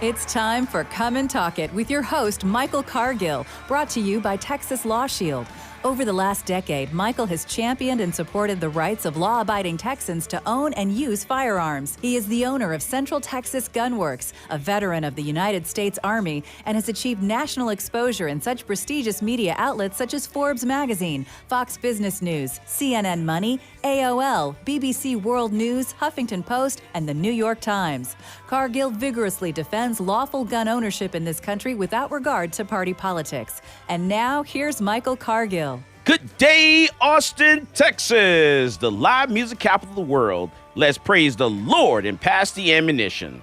It's time for Come and Talk It with your host, Michael Cargill, brought to you by Texas Law Shield. Over the last decade, Michael has championed and supported the rights of law-abiding Texans to own and use firearms. He is the owner of Central Texas Gun Works, a veteran of the United States Army, and has achieved national exposure in such prestigious media outlets such as Forbes Magazine, Fox Business News, CNN Money, AOL, BBC World News, Huffington Post, and the New York Times. Cargill vigorously defends lawful gun ownership in this country without regard to party politics. And now, here's Michael Cargill. Good day, Austin, Texas, the live music capital of the world. Let's praise the Lord and pass the ammunition.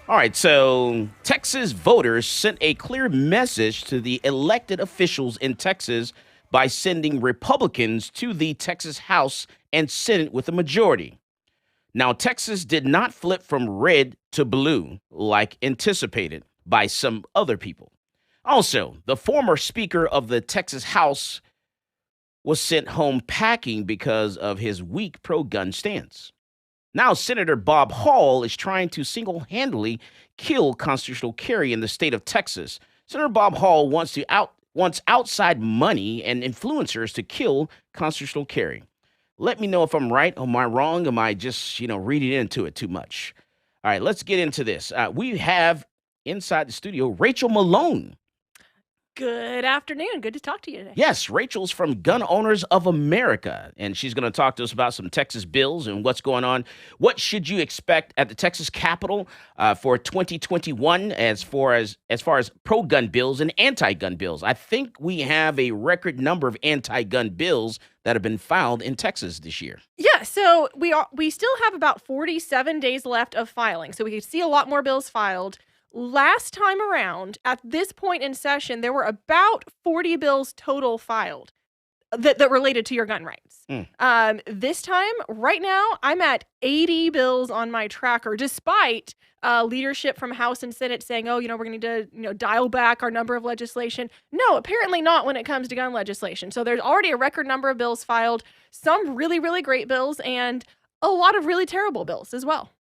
All right, so Texas voters sent a clear message to the elected officials in Texas by sending Republicans to the Texas House and Senate with a majority. Now, Texas did not flip from red to blue like anticipated by some other people. Also, the former Speaker of the Texas House was sent home packing because of his weak pro-gun stance. Now, Senator Bob Hall is trying to single-handedly kill constitutional carry in the state of Texas. Senator Bob Hall wants outside money and influencers to kill constitutional carry. Let me know if I'm right. Am I wrong? Am I just, reading into it too much? All right, let's get into this. We have inside the studio Rachel Malone. Good afternoon. Good to talk to you today. Yes, Rachel's from Gun Owners of America, and she's going to talk to us about some Texas bills and what's going on. What should you expect at the Texas Capitol for 2021 as far as pro-gun bills and anti-gun bills? I think we have a record number of anti-gun bills that have been filed in Texas this year. Yeah, so we still have about 47 days left of filing, so we can see a lot more bills filed. Last time around, at this point in session, there were about 40 bills total filed that related to your gun rights. This time, right now, I'm at 80 bills on my tracker, despite leadership from House and Senate saying, we're going to need to dial back our number of legislation. No, apparently not when it comes to gun legislation. So there's already a record number of bills filed, some really, really great bills, and a lot of really terrible bills as well.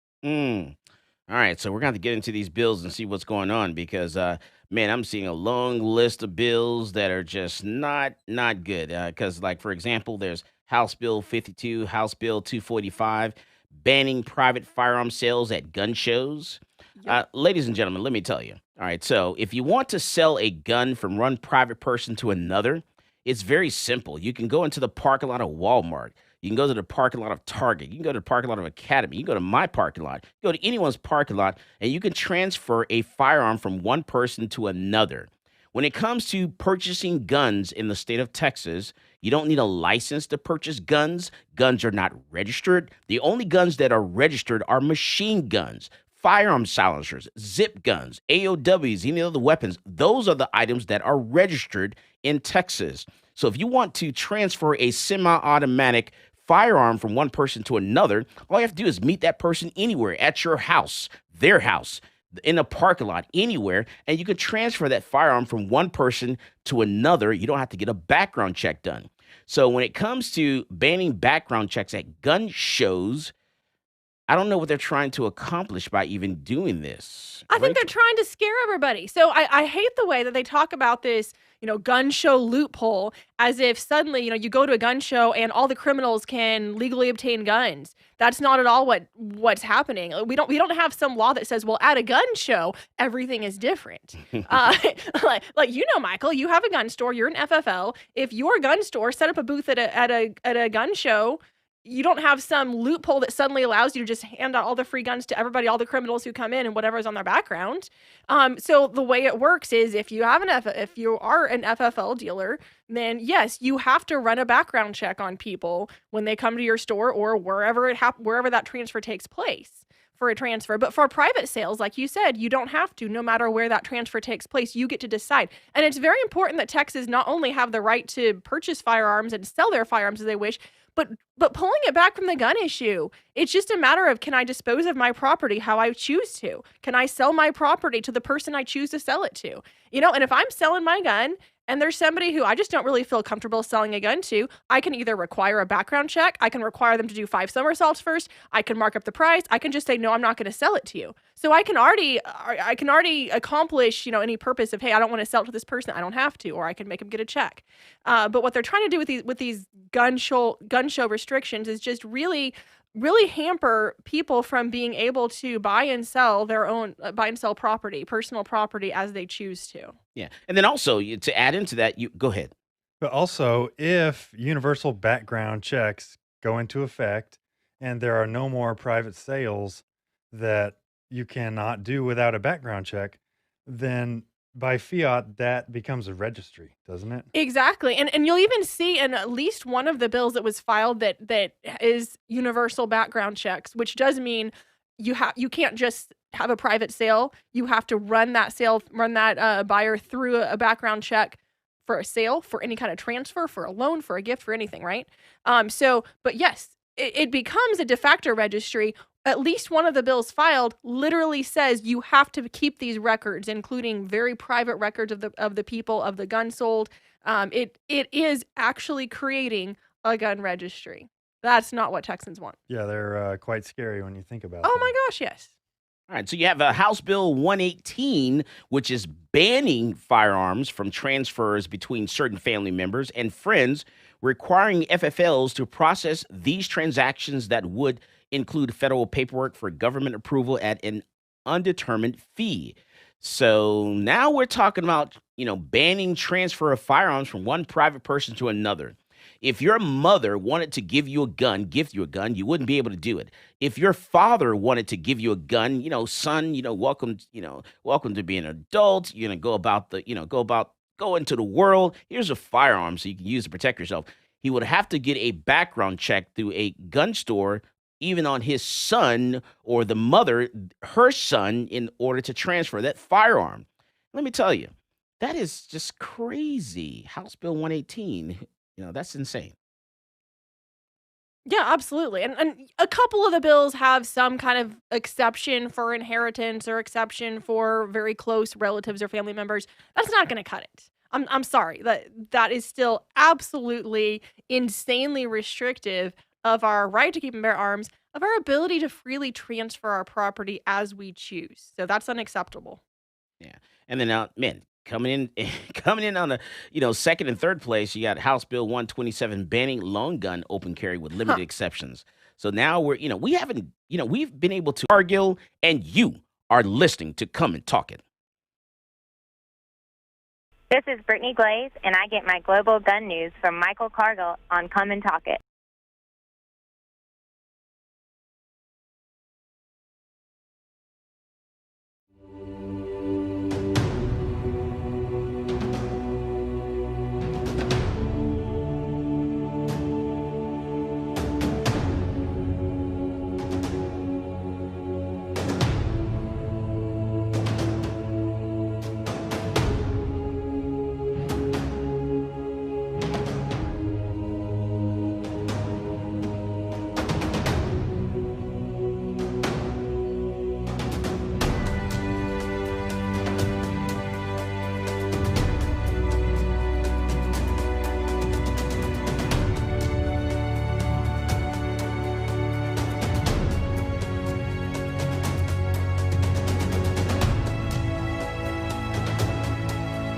All right, so we're going to get into these bills and see what's going on because, I'm seeing a long list of bills that are just not good. Because, for example, there's House Bill 52, House Bill 245, banning private firearm sales at gun shows. Yep. Ladies and gentlemen, let me tell you. All right, so if you want to sell a gun from one private person to another, it's very simple. You can go into the parking lot of Walmart. You can go to the parking lot of Target. You can go to the parking lot of Academy. You can go to my parking lot. You go to anyone's parking lot, and you can transfer a firearm from one person to another. When it comes to purchasing guns in the state of Texas, you don't need a license to purchase guns. Guns are not registered. The only guns that are registered are machine guns, firearm silencers, zip guns, AOWs, any other weapons. Those are the items that are registered in Texas. So if you want to transfer a semi-automatic firearm from one person to another, all you have to do is meet that person anywhere, at your house, their house, in a parking lot, anywhere, and you can transfer that firearm from one person to another. You don't have to get a background check done. So when it comes to banning background checks at gun shows, I don't know what they're trying to accomplish by even doing this. I think they're trying to scare everybody. So I hate the way that they talk about this, gun show loophole as if suddenly, you go to a gun show and all the criminals can legally obtain guns. That's not at all what's happening. We don't have some law that says, well, at a gun show, everything is different. Michael, you have a gun store. You're an FFL. If your gun store set up a booth at a gun show, you don't have some loophole that suddenly allows you to just hand out all the free guns to everybody, all the criminals who come in and whatever's on their background. So the way it works is if you are an FFL dealer, then yes, you have to run a background check on people when they come to your store or wherever that transfer takes place for a transfer. But for private sales, like you said, you don't have to. No matter where that transfer takes place, you get to decide. And it's very important that Texas not only have the right to purchase firearms and sell their firearms as they wish, But pulling it back from the gun issue, it's just a matter of, can I dispose of my property how I choose to? Can I sell my property to the person I choose to sell it to? And if I'm selling my gun and there's somebody who I just don't really feel comfortable selling a gun to, I can either require a background check, I can require them to do 5 somersaults first, I can mark up the price, I can just say, no, I'm not going to sell it to you. So I can already accomplish, any purpose of, hey, I don't want to sell it to this person, I don't have to, or I can make them get a check. But what they're trying to do with these gun show restrictions is just really hamper people from being able to buy and sell property, personal property, as they choose to. Yeah. And then also, to add into that, you go ahead. But also, if universal background checks go into effect and there are no more private sales that you cannot do without a background check, then by fiat, that becomes a registry, doesn't it? Exactly. And you'll even see in at least one of the bills that was filed that is universal background checks, which does mean you can't just have a private sale. You have to run that buyer through a background check for a sale, for any kind of transfer, for a loan, for a gift, for anything, right? But yes, it becomes a de facto registry. At least one of the bills filed literally says you have to keep these records, including very private records of the people, of the gun sold. It is actually creating a gun registry. That's not what Texans want. Yeah, they're quite scary when you think about it. Oh my gosh, yes. All right, so you have House Bill 118, which is banning firearms from transfers between certain family members and friends, requiring FFLs to process these transactions that would include federal paperwork for government approval at an undetermined fee. So now we're talking about, banning transfer of firearms from one private person to another. If your mother wanted to give you a gun, gift you a gun, you wouldn't be able to do it. If your father wanted to give you a gun, son, welcome to being an adult. You're gonna go into the world. Here's a firearm so you can use to protect yourself. He would have to get a background check through a gun store, even on his son or the mother, her son, in order to transfer that firearm. Let me tell you, that is just crazy. House Bill 118. That's insane. Yeah, absolutely. And a couple of the bills have some kind of exception for inheritance or exception for very close relatives or family members. That's not going to cut it. I'm sorry. That is still absolutely insanely restrictive of our right to keep and bear arms, of our ability to freely transfer our property as we choose. So that's unacceptable. Yeah. And then now, coming in on the second and third place, you got House Bill 127 banning long gun open carry with limited exceptions. So now we've been able to Cargill, and you are listening to Come and Talk It. This is Brittany Glaze, and I get my global gun news from Michael Cargill on Come and Talk It.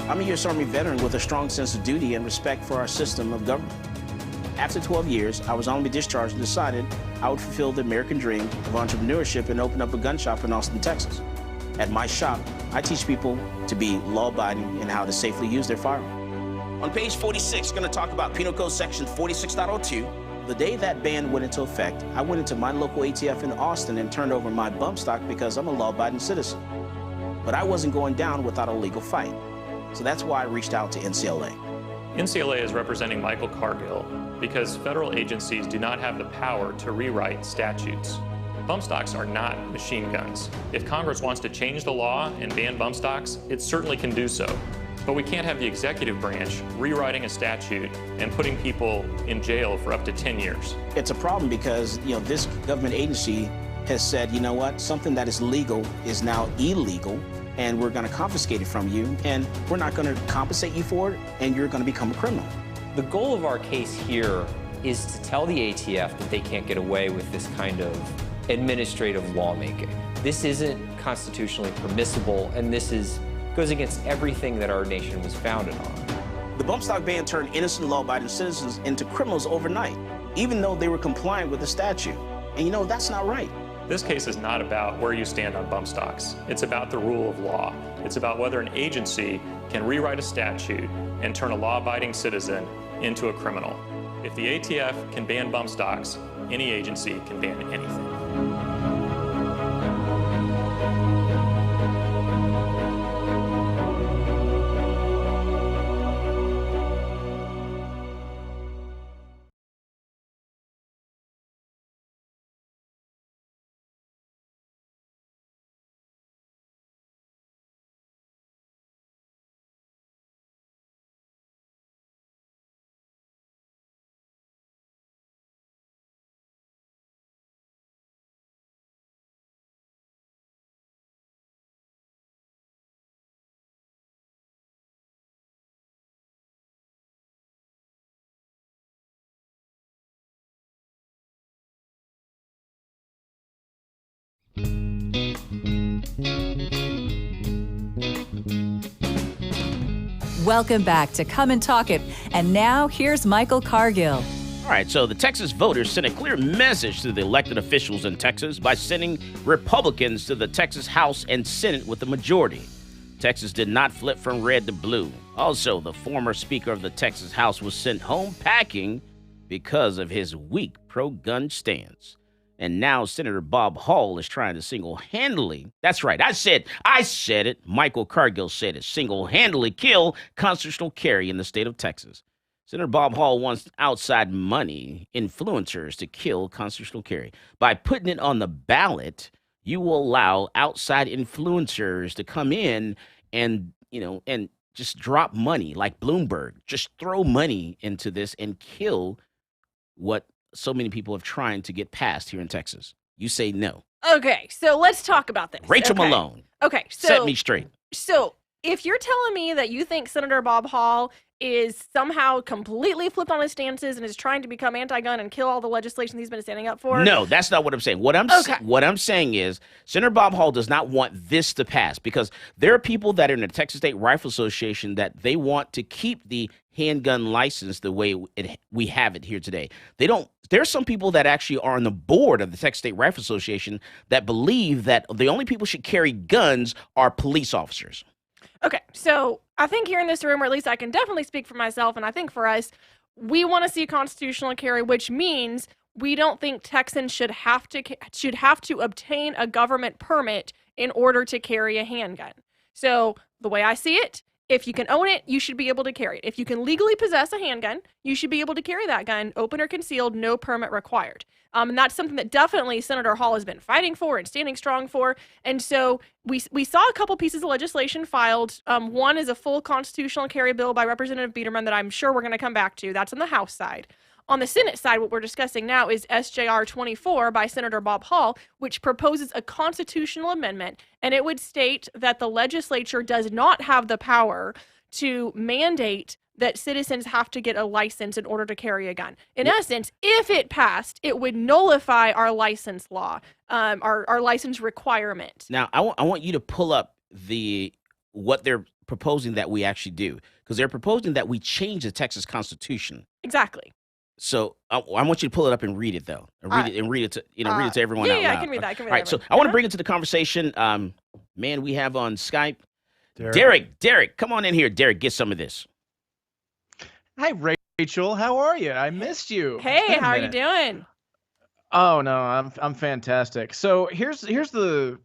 I'm a U.S. Army veteran with a strong sense of duty and respect for our system of government. After 12 years, I was honorably discharged and decided I would fulfill the American dream of entrepreneurship and open up a gun shop in Austin, Texas. At my shop, I teach people to be law-abiding and how to safely use their firearm. On page 46, we're going to talk about Penal Code Section 46.02. The day that ban went into effect, I went into my local ATF in Austin and turned over my bump stock because I'm a law-abiding citizen. But I wasn't going down without a legal fight. So that's why I reached out to NCLA. NCLA is representing Michael Cargill because federal agencies do not have the power to rewrite statutes. Bump stocks are not machine guns. If Congress wants to change the law and ban bump stocks, it certainly can do so. But we can't have the executive branch rewriting a statute and putting people in jail for up to 10 years. It's a problem because, this government agency has said, you know what, something that is legal is now illegal, and we're going to confiscate it from you, and we're not going to compensate you for it, and you're going to become a criminal. The goal of our case here is to tell the ATF that they can't get away with this kind of administrative lawmaking. This isn't constitutionally permissible, and this goes against everything that our nation was founded on. The bump stock ban turned innocent law-abiding citizens into criminals overnight, even though they were compliant with the statute. And that's not right. This case is not about where you stand on bump stocks. It's about the rule of law. It's about whether an agency can rewrite a statute and turn a law-abiding citizen into a criminal. If the ATF can ban bump stocks, any agency can ban anything. Welcome back to Come and Talk It. And now here's Michael Cargill. All right, so the Texas voters sent a clear message to the elected officials in Texas by sending Republicans to the Texas House and Senate with a majority. Texas did not flip from red to blue. Also, the former Speaker of the Texas House was sent home packing because of his weak pro-gun stance. And now Senator Bob Hall is trying to single-handedly, that's right, I said it, Michael Cargill said it, single-handedly kill constitutional carry in the state of Texas. Senator Bob Hall wants outside money influencers to kill constitutional carry. By putting it on the ballot, you will allow outside influencers to come in and just drop money like Bloomberg, just throw money into this and kill what so many people have trying to get passed here in Texas. You say no. Okay, so let's talk about this. Rachel Okay. Malone. Okay, so Set me straight. So if you're telling me that you think Senator Bob Hall is somehow completely flipped on his stances and is trying to become anti-gun and kill all the legislation he's been standing up for. No, that's not what I'm saying. What I'm saying is Senator Bob Hall does not want this to pass because there are people that are in the Texas State Rifle Association that they want to keep the handgun license the way we have it here today. There's some people that actually are on the board of the Texas State Rifle Association that believe that the only people should carry guns are police officers. Okay, so I think here in this room, or at least I can definitely speak for myself, and I think for us, we want to see constitutional carry, which means we don't think Texans should have to obtain a government permit in order to carry a handgun. So the way I see it, if you can own it, you should be able to carry it. If you can legally possess a handgun, you should be able to carry that gun, open or concealed, no permit required. And that's something that definitely Senator Hall has been fighting for and standing strong for. And so we saw a couple pieces of legislation filed. One is a full constitutional carry bill by Representative Biederman that I'm sure we're going to come back to. That's on the House side. On the Senate side, what we're discussing now is SJR 24 by Senator Bob Hall, which proposes a constitutional amendment, and it would state that the legislature does not have the power to mandate that citizens have to get a license in order to carry a gun. In essence, if it passed, it would nullify our license law, our license requirement. Now, I want you to pull up what they're proposing that we actually do, because they're proposing that we change the Texas Constitution. Exactly. So I want you to pull it up and read it though, and read it to everyone out loud. Yeah, I can read that. All right, so I want to bring it to the conversation. Man, we have on Skype Derek, come on in here. Derek, get some of this. Hi, Rachel. How are you? I missed you. Hey, how are you doing? Oh no, I'm fantastic. So here's the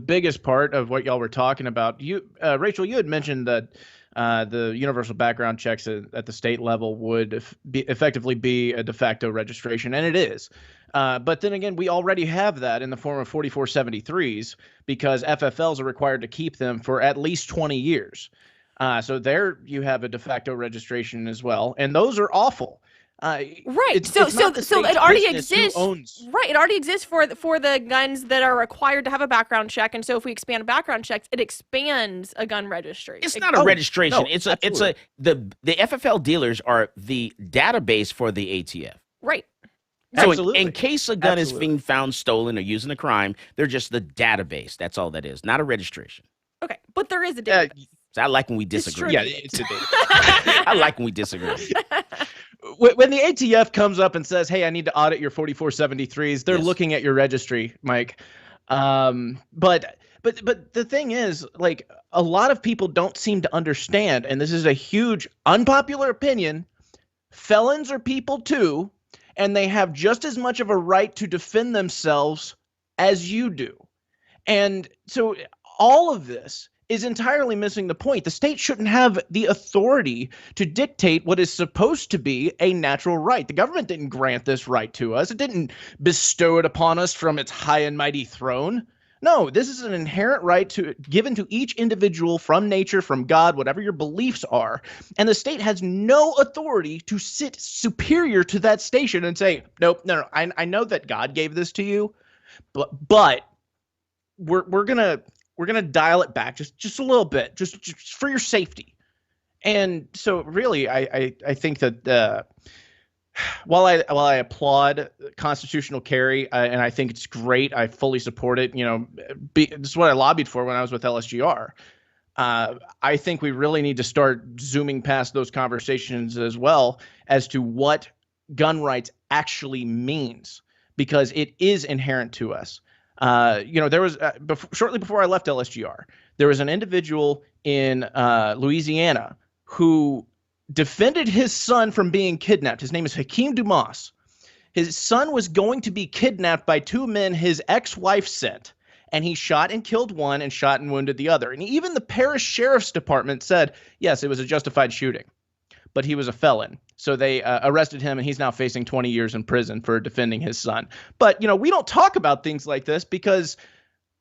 biggest part of what y'all were talking about. You, Rachel, you had mentioned that the universal background checks at the state level would effectively be a de facto registration, and it is. But then again, we already have that in the form of 4473s because FFLs are required to keep them for at least 20 years. So there you have a de facto registration as well, and those are awful. Right. It's So not the it state's already business who exists. owns- Right. It already exists for the guns that are required to have a background check. And so if we expand background checks, it expands a gun registry. It's not a registration. It's the FFL dealers are the database for the ATF. Right. So Absolutely. in case a gun is being found stolen or used in a crime, they're just the database. That's all that is, not a registration. Okay. But there is a database. So I like when we disagree. Yeah, it's a database. I like when we disagree. When the ATF comes up and says, "Hey, I need to audit your 4473s," they're Yes. looking at your registry, Mike. But the thing is, like, a lot of people don't seem to understand, and this is a huge unpopular opinion. Felons are people too, and they have just as much of a right to defend themselves as you do. And so all of this is entirely missing the point. The state shouldn't have the authority to dictate what is supposed to be a natural right. The government didn't grant this right to us. It didn't bestow it upon us from its high and mighty throne. No, this is an inherent right given to each individual from nature, from God, whatever your beliefs are. And the state has no authority to sit superior to that station and say, nope, no, I know that God gave this to you, but we're gonna dial it back just a little bit, just for your safety. And so really, I think that while I applaud constitutional carry, and I think it's great, I fully support it. This is what I lobbied for when I was with LSGR. I think we really need to start zooming past those conversations as well as to what gun rights actually means, because it is inherent to us. There was shortly before I left LSGR, there was an individual in Louisiana who defended his son from being kidnapped. His name is Hakeem Dumas. His son was going to be kidnapped by two men his ex-wife sent, and he shot and killed one and shot and wounded the other. And even the parish sheriff's department said, yes, it was a justified shooting, but he was a felon. So they arrested him, and he's now facing 20 years in prison for defending his son. But, we don't talk about things like this because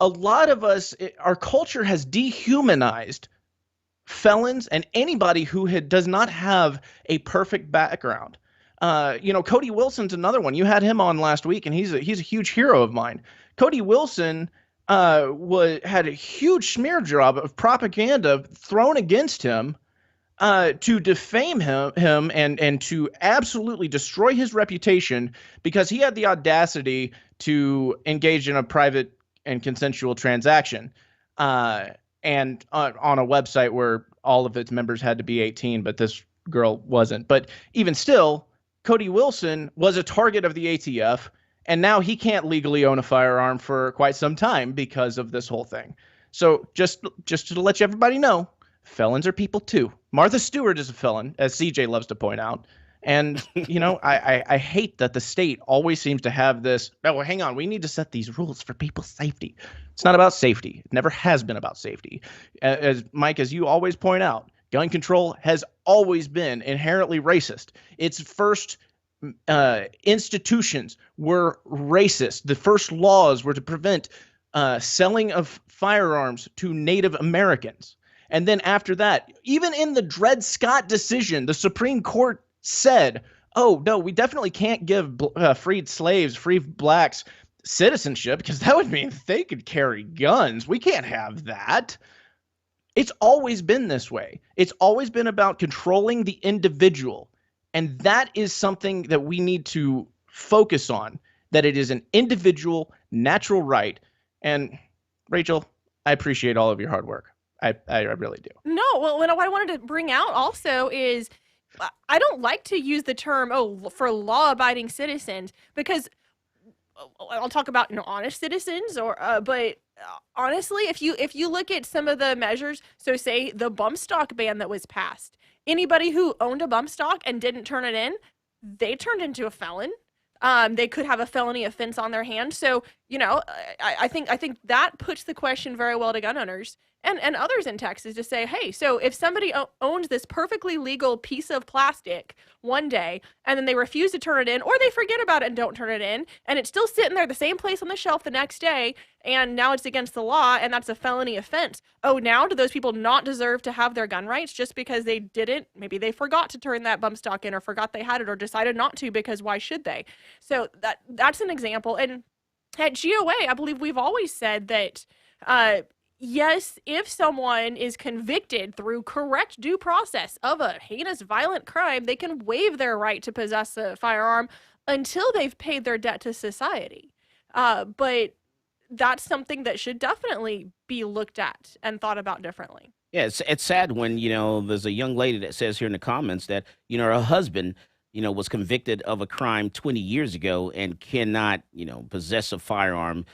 a lot of us, our culture has dehumanized felons and anybody who does not have a perfect background. Cody Wilson's another one. You had him on last week, and he's a huge hero of mine. Cody Wilson had a huge smear job of propaganda thrown against him to defame him and to absolutely destroy his reputation because he had the audacity to engage in a private and consensual transaction. And on a website where all of its members had to be 18, but this girl wasn't. But even still, Cody Wilson was a target of the ATF, and now he can't legally own a firearm for quite some time because of this whole thing. So just to let everybody know, felons are people too. Martha Stewart is a felon, as CJ loves to point out. And, I hate that the state always seems to have this, oh, hang on, we need to set these rules for people's safety. It's not about safety. It never has been about safety. As Mike, as you always point out, gun control has always been inherently racist. Its first institutions were racist. The first laws were to prevent selling of firearms to Native Americans. And then after that, even in the Dred Scott decision, the Supreme Court said, oh, no, we definitely can't give freed slaves, free blacks citizenship because that would mean they could carry guns. We can't have that. It's always been this way. It's always been about controlling the individual. And that is something that we need to focus on, that it is an individual natural right. And Rachel, I appreciate all of your hard work. I really do. No, well, what I wanted to bring out also is I don't like to use the term, for law-abiding citizens, because I'll talk about honest citizens, but honestly, if you look at some of the measures, so say the bump stock ban that was passed, anybody who owned a bump stock and didn't turn it in, they turned into a felon. They could have a felony offense on their hand. So, I think that puts the question very well to gun owners. and others in Texas to say, hey, so if somebody owns this perfectly legal piece of plastic one day and then they refuse to turn it in, or they forget about it and don't turn it in, and it's still sitting there the same place on the shelf the next day, and now it's against the law and that's a felony offense. Oh, now do those people not deserve to have their gun rights just because they didn't? Maybe they forgot to turn that bump stock in, or forgot they had it, or decided not to, because why should they? So that's an example. And at GOA, I believe we've always said that, yes, if someone is convicted through correct due process of a heinous violent crime, they can waive their right to possess a firearm until they've paid their debt to society. But that's something that should definitely be looked at and thought about differently. Yeah, it's sad when, there's a young lady that says here in the comments that, her husband, was convicted of a crime 20 years ago and cannot, possess a firearm,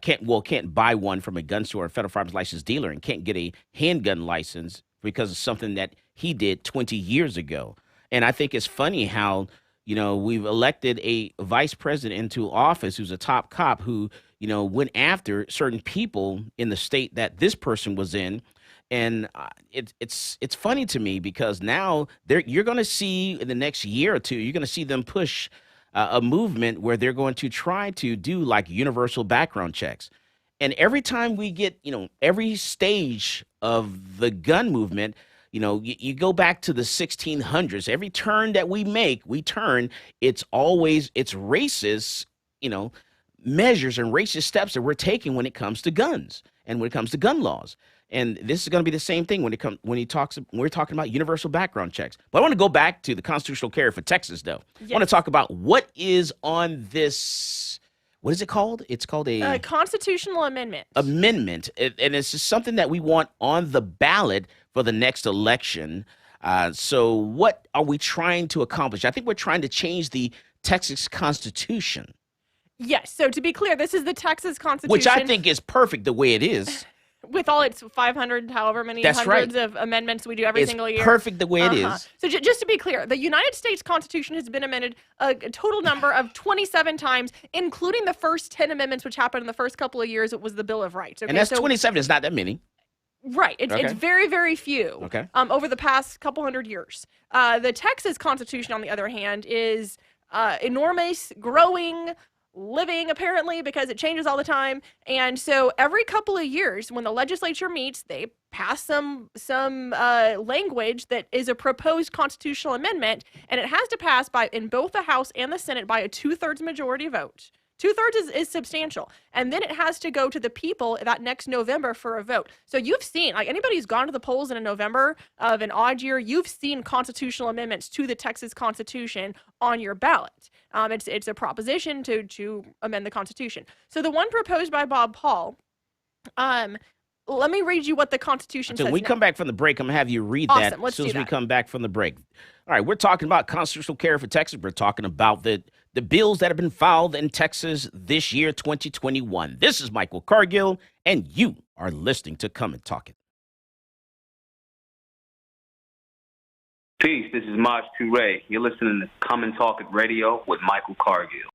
can't buy one from a gun store, a federal firearms license dealer, and can't get a handgun license because of something that he did 20 years ago. And I think it's funny how, we've elected a vice president into office who's a top cop who, went after certain people in the state that this person was in. And it's funny to me because now you're going to see in the next year or two, you're going to see them push a movement where they're going to try to do like universal background checks. And every time we get, every stage of the gun movement, you go back to the 1600s. Every turn that we make, it's racist, measures and racist steps that we're taking when it comes to guns and when it comes to gun laws. And this is going to be the same thing when we're talking about universal background checks. But I want to go back to the constitutional carry for Texas, though. Yes. I want to talk about what is on this. What is it called? It's called a constitutional amendment. And it's just something that we want on the ballot for the next election. So what are we trying to accomplish? I think we're trying to change the Texas Constitution. Yes. So to be clear, this is the Texas Constitution, which I think is perfect the way it is. With all its 500, however many hundreds of amendments we do every single year. It's perfect the way it is. So just to be clear, the United States Constitution has been amended a total number of 27 times, including the first 10 amendments, which happened in the first couple of years. It was the Bill of Rights. Okay? And that's 27. It's not that many. Right. It's very, very few. Okay. Over the past couple hundred years. The Texas Constitution, on the other hand, is enormous, growing, living, apparently, because it changes all the time. And so every couple of years when the legislature meets, they pass some language that is a proposed constitutional amendment, and it has to pass in both the House and the Senate by a 2/3 majority vote. 2/3 is substantial. And then it has to go to the people that next November for a vote. So you've seen, like, anybody who's gone to the polls in a November of an odd year, you've seen constitutional amendments to the Texas Constitution on your ballot. It's a proposition to amend the Constitution. So the one proposed by Bob Paul, let me read you what the Constitution says. When we come back from the break, I'm going to have you read that as soon as we come back from the break. All right, we're talking about constitutional carry for Texas. We're talking about the bills that have been filed in Texas this year, 2021. This is Michael Cargill, and you are listening to Come and Talk It. Peace, this is Maj Toure. You're listening to Come and Talk It Radio with Michael Cargill.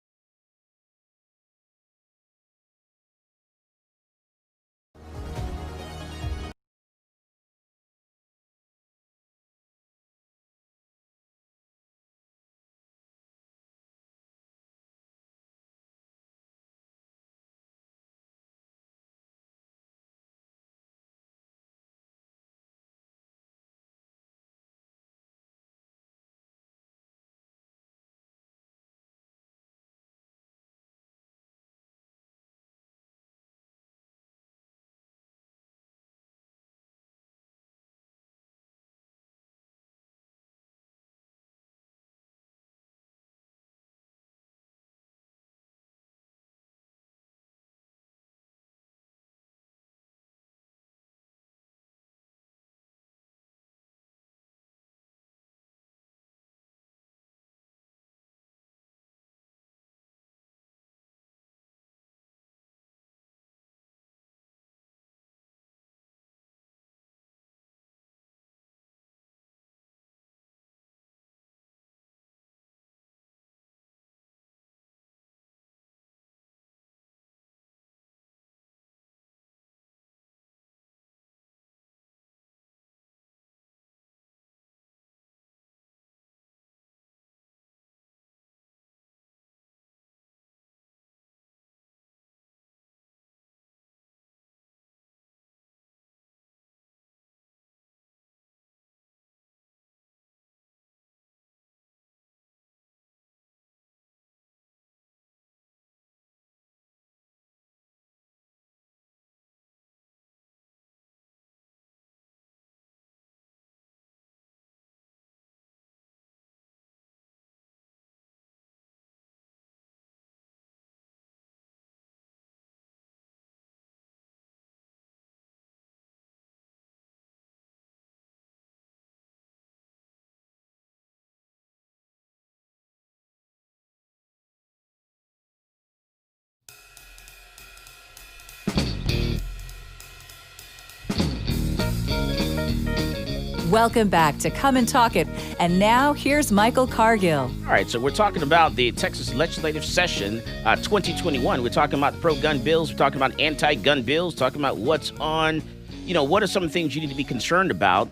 Welcome back to Come and Talk It. And now here's Michael Cargill. All right, so we're talking about the Texas legislative session 2021. We're talking about the pro-gun bills. We're talking about anti-gun bills. Talking about what's on, what are some of the things you need to be concerned about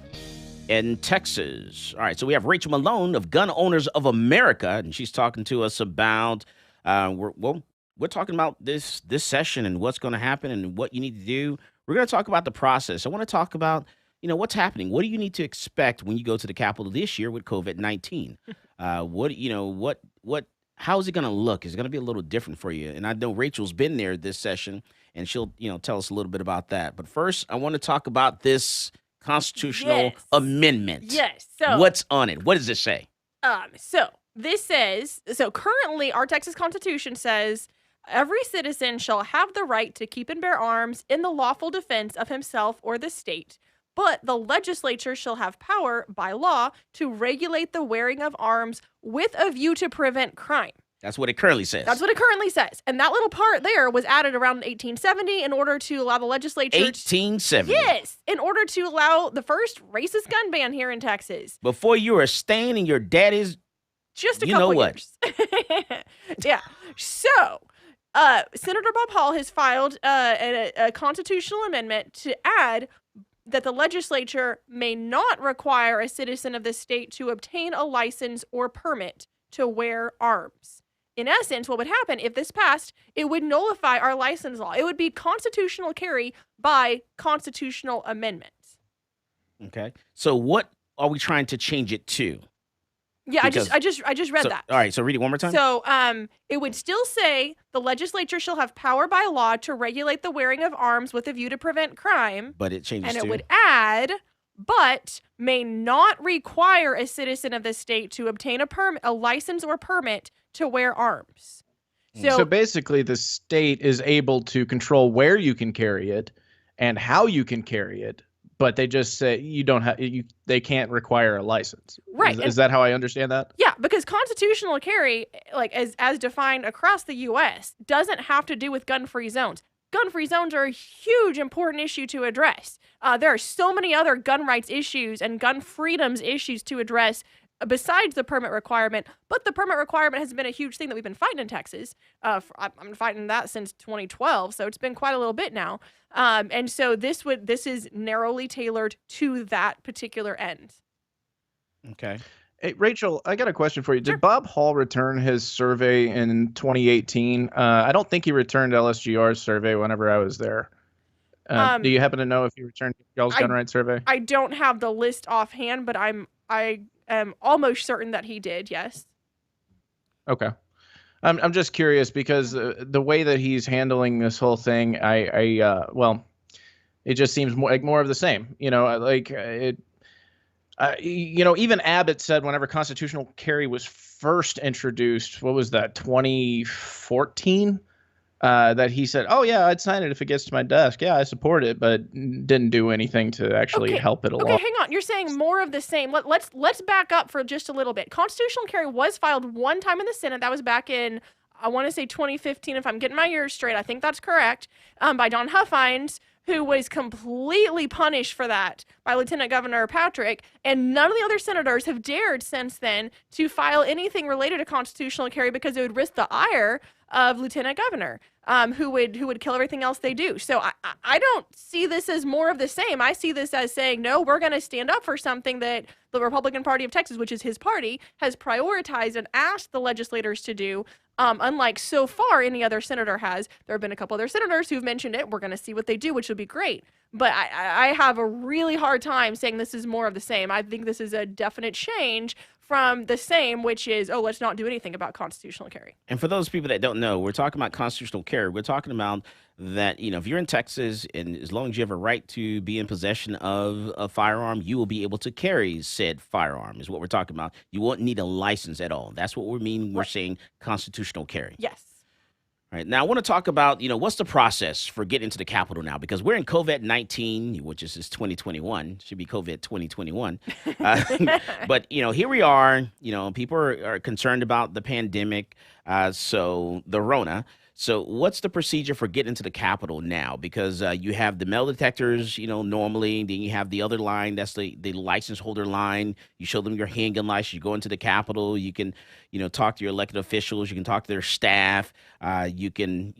in Texas. All right, so we have Rachel Malone of Gun Owners of America, and she's talking to us about, we're talking about this session and what's going to happen and what you need to do. We're going to talk about the process. I want to talk about, what's happening. What do you need to expect when you go to the Capitol this year with COVID-19? How is it going to look? Is it going to be a little different for you? And I know Rachel's been there this session, and she'll, tell us a little bit about that. But first, I want to talk about this constitutional amendment. Yes. So what's on it? What does it say? This says, currently our Texas Constitution says every citizen shall have the right to keep and bear arms in the lawful defense of himself or the state, but the legislature shall have power by law to regulate the wearing of arms with a view to prevent crime. That's what it currently says. That's what it currently says. And that little part there was added around 1870 in order to allow the legislature 1870? Yes, in order to allow the first racist gun ban here in Texas. Before you were staying in your daddy's... Just a couple years. Yeah. So, Senator Bob Hall has filed a constitutional amendment to add that the legislature may not require a citizen of the state to obtain a license or permit to wear arms. In essence, what would happen if this passed, it would nullify our license law. It would be constitutional carry by constitutional amendments. Okay. So what are we trying to change it to? Yeah, I just read that. All right, so read it one more time. So, it would still say the legislature shall have power by law to regulate the wearing of arms with a view to prevent crime. But it changes and to... it would add, but may not require a citizen of the state to obtain a license or permit to wear arms. So basically, the state is able to control where you can carry it and how you can carry it. But they just say you don't have they can't require a license. Right. Is that how I understand that? Yeah, because constitutional carry, like as defined across the U.S., doesn't have to do with gun-free zones. Gun-free zones are a huge, important issue to address. There are so many other gun rights issues and gun freedoms issues to address besides the permit requirement, but the permit requirement has been a huge thing that we've been fighting in Texas. I'm fighting that since 2012, so it's been quite a little bit now. And so this is narrowly tailored to that particular end. Okay. Hey, Rachel, I got a question for you. Sure. Did Bob Hall return his survey in 2018? I don't think he returned LSGR's survey whenever I was there. Do you happen to know if he returned y'all's gun rights survey? I don't have the list offhand, but I am almost certain that he did, yes. Okay. I'm just curious because the way that he's handling this whole thing, it just seems more of the same. Even Abbott said whenever constitutional carry was first introduced, what was that, 2014? That he said, "Oh yeah, I'd sign it if it gets to my desk. Yeah, I support it," but didn't do anything to actually help it along. Okay, hang on. You're saying more of the same. Let's back up for just a little bit. Constitutional carry was filed one time in the Senate. That was back in, I want to say 2015, if I'm getting my years straight. I think that's correct. By Don Huffines, who was completely punished for that by Lieutenant Governor Patrick, and none of the other senators have dared since then to file anything related to constitutional carry because it would risk the ire of Lieutenant Governor, who would kill everything else they do. So I don't see this as more of the same. I see this as saying, no, we're going to stand up for something that the Republican Party of Texas, which is his party, has prioritized and asked the legislators to do. Unlike so far any other senator has. There have been a couple other senators who've mentioned it. We're going to see what they do, which would be great. But I have a really hard time saying this is more of the same. I think this is a definite change from the same, which is, let's not do anything about constitutional carry. And for those people that don't know, we're talking about constitutional carry. We're talking about that, if you're in Texas and as long as you have a right to be in possession of a firearm, you will be able to carry said firearm is what we're talking about. You won't need a license at all. That's what we mean. We're saying constitutional carry. Yes. All right. Now, I want to talk about, what's the process for getting to the Capitol now? Because we're in COVID-19, which is 2021. Should be COVID 2021. But, here we are. People are concerned about the pandemic, so the Rona. So what's the procedure for getting into the Capitol now? Because you have the metal detectors, normally, then you have the other line, that's the license holder line. You show them your handgun license, you go into the Capitol, you can, talk to your elected officials, you can talk to their staff, you can,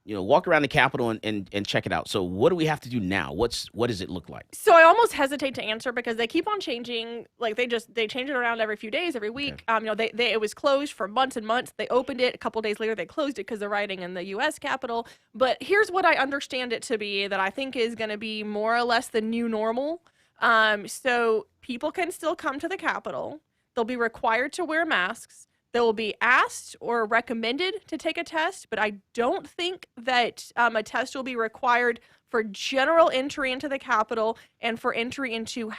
walk around the Capitol and check it out. So what do we have to do now? What does it look like? So I almost hesitate to answer because they keep on changing. Like they change it around every few days, every week. Okay. It was closed for months and months. They opened it a couple days later. They closed it because they're rioting in the U.S. Capitol. But here's what I understand it to be that I think is going to be more or less the new normal. So people can still come to the Capitol. They'll be required to wear masks. They will be asked or recommended to take a test, but I don't think that a test will be required for general entry into the Capitol and for entry into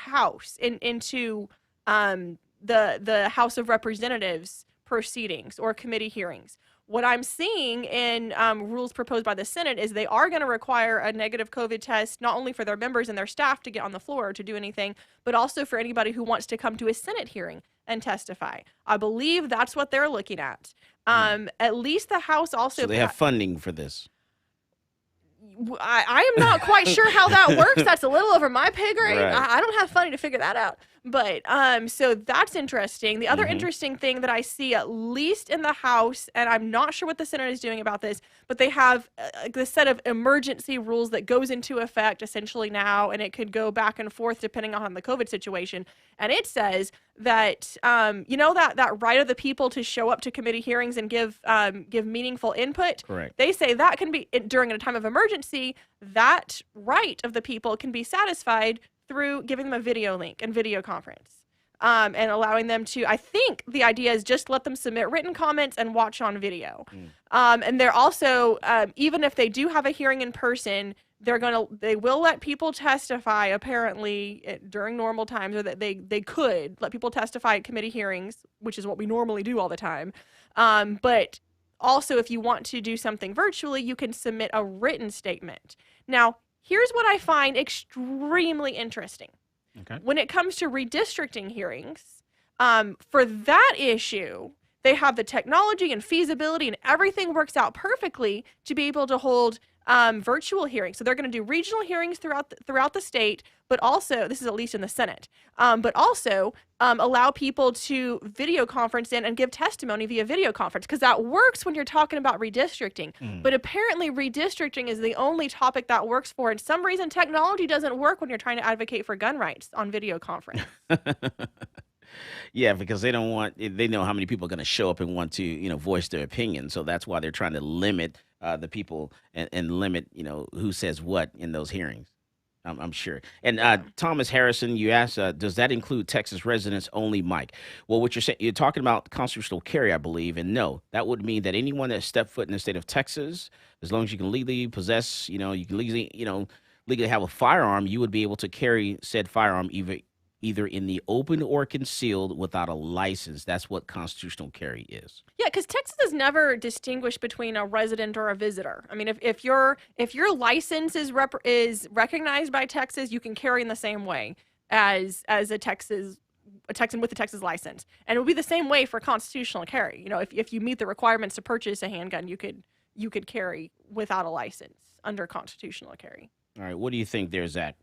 into the House of Representatives proceedings or committee hearings. What I'm seeing in rules proposed by the Senate is they are going to require a negative COVID test, not only for their members and their staff to get on the floor or to do anything, but also for anybody who wants to come to a Senate hearing and testify. I believe that's what they're looking at. At least the House also... So they have funding for this. I am not quite sure how that works. That's a little over my pay grade. Right. I don't have funding to figure that out. But so that's interesting. The other interesting thing that I see, at least in the House, and I'm not sure what the Senate is doing about this, but they have the set of emergency rules that goes into effect essentially now, and it could go back and forth depending on the COVID situation. And it says that that right of the people to show up to committee hearings and give meaningful input. Correct. They say that can be during a time of emergency. That right of the people can be satisfied through giving them a video link and video conference, and allowing them to, I think the idea is just let them submit written comments and watch on video. And they're also, even if they do have a hearing in person, they will let people testify apparently during normal times, or that they could let people testify at committee hearings, which is what we normally do all the time. But also, if you want to do something virtually, you can submit a written statement. Now, here's what I find extremely interesting. Okay. When it comes to redistricting hearings, for that issue, they have the technology and feasibility and everything works out perfectly to be able to hold virtual hearings. So they're going to do regional hearings throughout the state, but also, this is at least in the Senate, but also allow people to video conference in and give testimony via video conference, because that works when you're talking about redistricting. But apparently redistricting is the only topic that works for, and some reason technology doesn't work when you're trying to advocate for gun rights on video conference. Yeah, because they know how many people are going to show up and want to, voice their opinion. So that's why they're trying to limit the people and limit, who says what in those hearings. I'm sure. And Thomas Harrison, you asked, does that include Texas residents only, Mike? Well, what you're saying, you're talking about constitutional carry, I believe. And no, that would mean that anyone that stepped foot in the state of Texas, as long as you can legally possess, you can legally have a firearm, you would be able to carry said firearm either in the open or concealed without a license. That's what constitutional carry is. Yeah, because Texas has never distinguished between a resident or a visitor. I mean, if your license is recognized by Texas, you can carry in the same way as a Texan with a Texas license, and it would be the same way for constitutional carry. If you meet the requirements to purchase a handgun, you could carry without a license under constitutional carry. All right, what do you think there, Zach?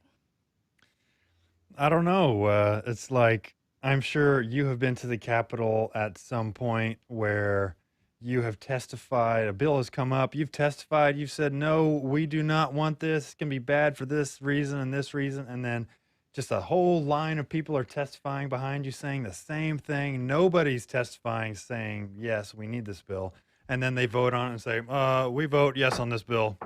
I don't know. It's like, I'm sure you have been to the Capitol at some point where you have testified, a bill has come up, you've testified, you've said, no, we do not want this, it's going to be bad for this reason, and then just a whole line of people are testifying behind you saying the same thing. Nobody's testifying saying, yes, we need this bill. And then they vote on it and say, we vote yes on this bill.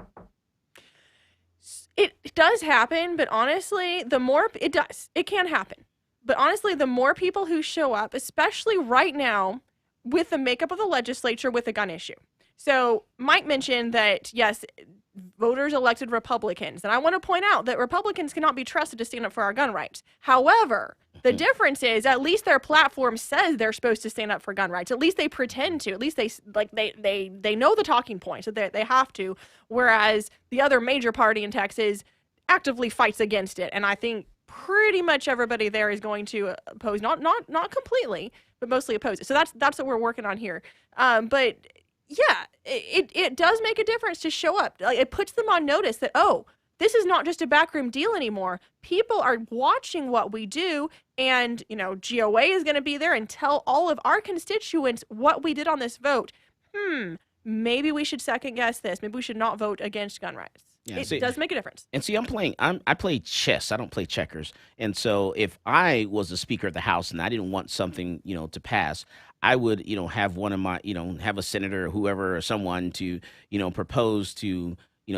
It does happen, but honestly, it can happen. But honestly, the more people who show up, especially right now with the makeup of the legislature with the gun issue. So Mike mentioned that, yes, voters elected Republicans. And I want to point out that Republicans cannot be trusted to stand up for our gun rights. However, the difference is at least their platform says they're supposed to stand up for gun rights. At least they pretend to. At least they know the talking points, that they have to. Whereas the other major party in Texas actively fights against it. And I think pretty much everybody there is going to oppose, not completely, but mostly oppose it. So that's what we're working on here. But Yeah, it does make a difference to show up. Like, it puts them on notice that, oh, this is not just a backroom deal anymore. People are watching what we do, and, GOA is going to be there and tell all of our constituents what we did on this vote. Maybe we should second guess this. Maybe we should not vote against gun rights. Yeah, it does make a difference. And see, I play chess. I don't play checkers. And so if I was the Speaker of the House and I didn't want something, to pass, I would, have one of my, have a senator or whoever or someone to, propose to,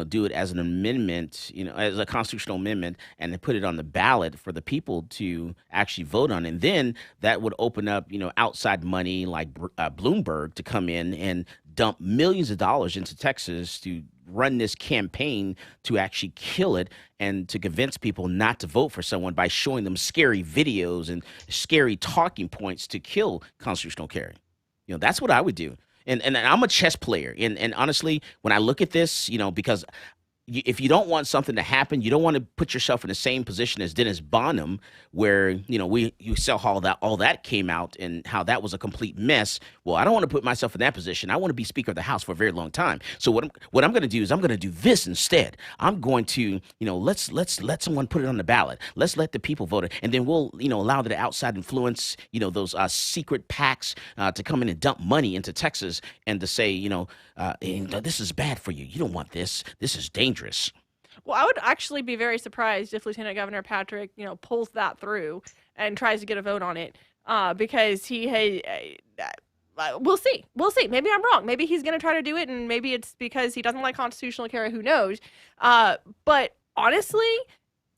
do it as an amendment, as a constitutional amendment, and then put it on the ballot for the people to actually vote on. And then that would open up, outside money like Bloomberg to come in and dump millions of dollars into Texas to run this campaign to actually kill it and to convince people not to vote for someone by showing them scary videos and scary talking points to kill constitutional carry. That's what I would do. And I'm a chess player. And honestly, when I look at this, because if you don't want something to happen, you don't want to put yourself in the same position as Dennis Bonnen, where you saw how all that came out and how that was a complete mess. Well, I don't want to put myself in that position. I want to be Speaker of the House for a very long time. So what I'm going to do is I'm going to do this instead. I'm going to let's let someone put it on the ballot. Let's let the people vote it, and then we'll allow the outside influence, those secret PACs to come in and dump money into Texas and to say this is bad for you. You don't want this. This is dangerous. Well, I would actually be very surprised if Lieutenant Governor Patrick, pulls that through and tries to get a vote on it, because he we'll see. We'll see. Maybe I'm wrong. Maybe he's going to try to do it, and maybe it's because he doesn't like constitutional carry. Who knows? But honestly,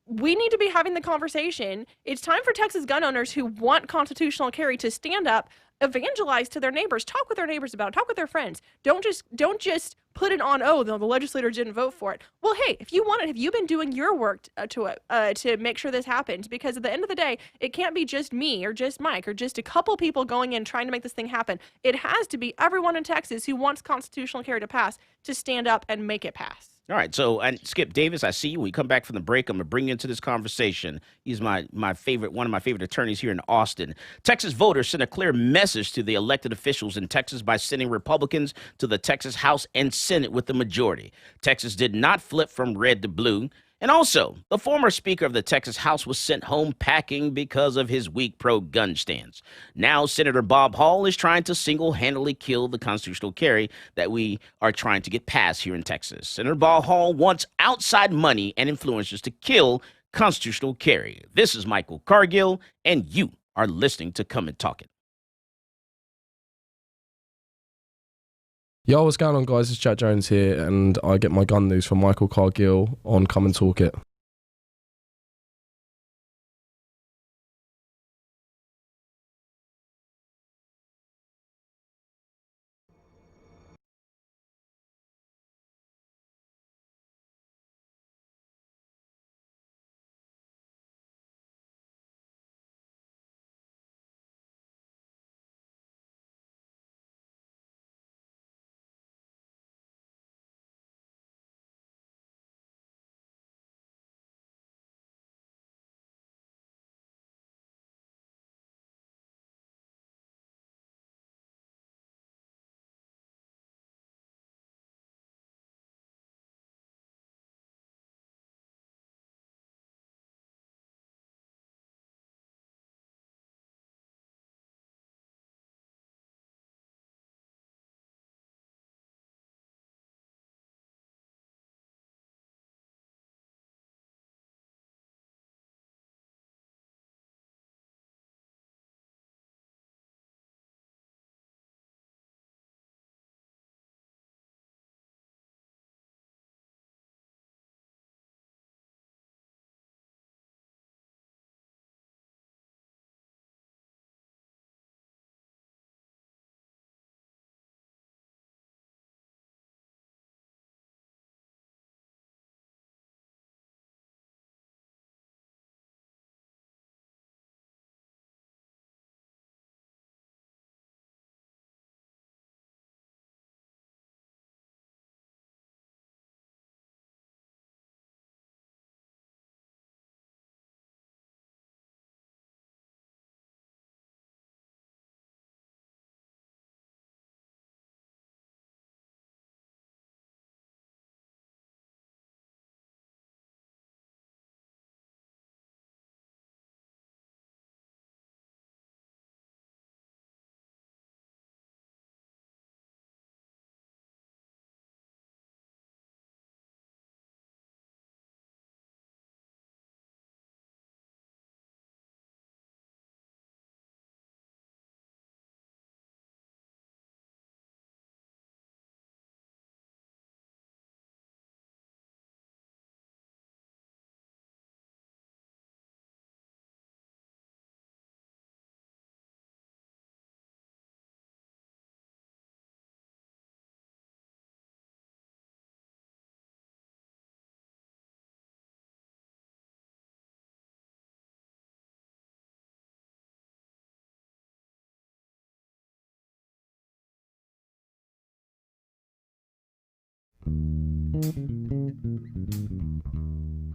we need to be having the conversation. It's time for Texas gun owners who want constitutional carry to stand up, evangelize to their neighbors, talk with their neighbors about it, talk with their friends. Don't just put it on, the legislators didn't vote for it. Well, hey, if you want it, have you been doing your work to make sure this happens? Because at the end of the day, it can't be just me or just Mike or just a couple people going in trying to make this thing happen. It has to be everyone in Texas who wants constitutional carry to pass to stand up and make it pass. All right, so and Skip Davis, I see you. When we come back from the break, I'm gonna bring you into this conversation. He's one of my favorite attorneys here in Austin. Texas voters sent a clear message to the elected officials in Texas by sending Republicans to the Texas House and Senate with the majority. Texas did not flip from red to blue. And also, the former Speaker of the Texas House was sent home packing because of his weak pro-gun stance. Now, Senator Bob Hall is trying to single-handedly kill the constitutional carry that we are trying to get passed here in Texas. Senator Bob Hall wants outside money and influencers to kill constitutional carry. This is Michael Cargill, and you are listening to Come and Talk It. Yo, what's going on, guys? It's Jack Jones here, and I get my gun news from Michael Cargill on Come and Talk It.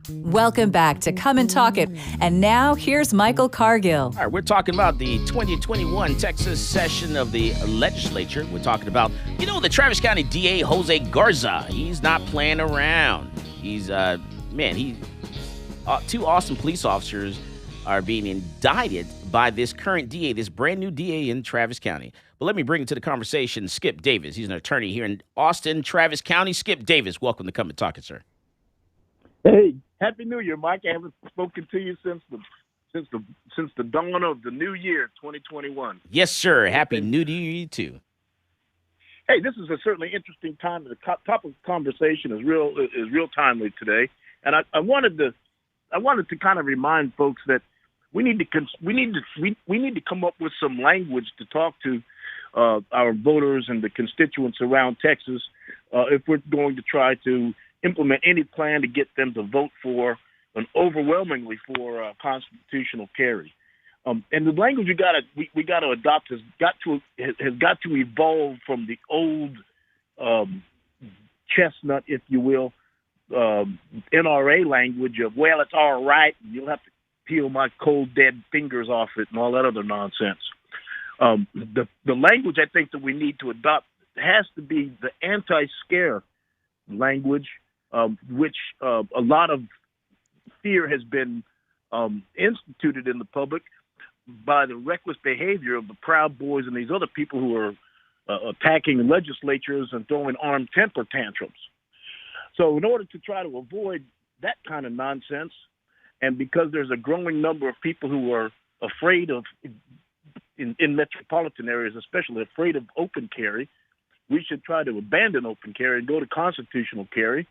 Welcome back to Come and Talk It. And now here's Michael Cargill. All right, we're talking about the 2021 Texas session of the legislature. We're talking about, the Travis County DA Jose Garza. He's not playing around. He's, two awesome police officers are being indicted by this current DA, this brand new DA in Travis County. But let me bring into the conversation Skip Davis. He's an attorney here in Austin, Travis County. Skip Davis, welcome to Come and Talk It, sir. Hey, Happy New Year, Mike. I haven't spoken to you since the dawn of the new year, 2021. Yes, sir. Happy New Year too. Hey, this is a certainly interesting time. The topic of conversation is real timely today, and I wanted to kind of remind folks that we need to come up with some language to talk to our voters and the constituents around Texas if we're going to try to implement any plan to get them to vote for and overwhelmingly for constitutional carry. And the language we got to adopt has got to evolve from the old chestnut, if you will, NRA language of, well, it's all right, you'll have to peel my cold dead fingers off it and all that other nonsense. The language I think that we need to adopt has to be the anti-scare language, which a lot of fear has been instituted in the public by the reckless behavior of the Proud Boys and these other people who are attacking legislatures and throwing armed temper tantrums. So in order to try to avoid that kind of nonsense, and because there's a growing number of people who are afraid of, in metropolitan areas especially, afraid of open carry, we should try to abandon open carry and go to constitutional carry.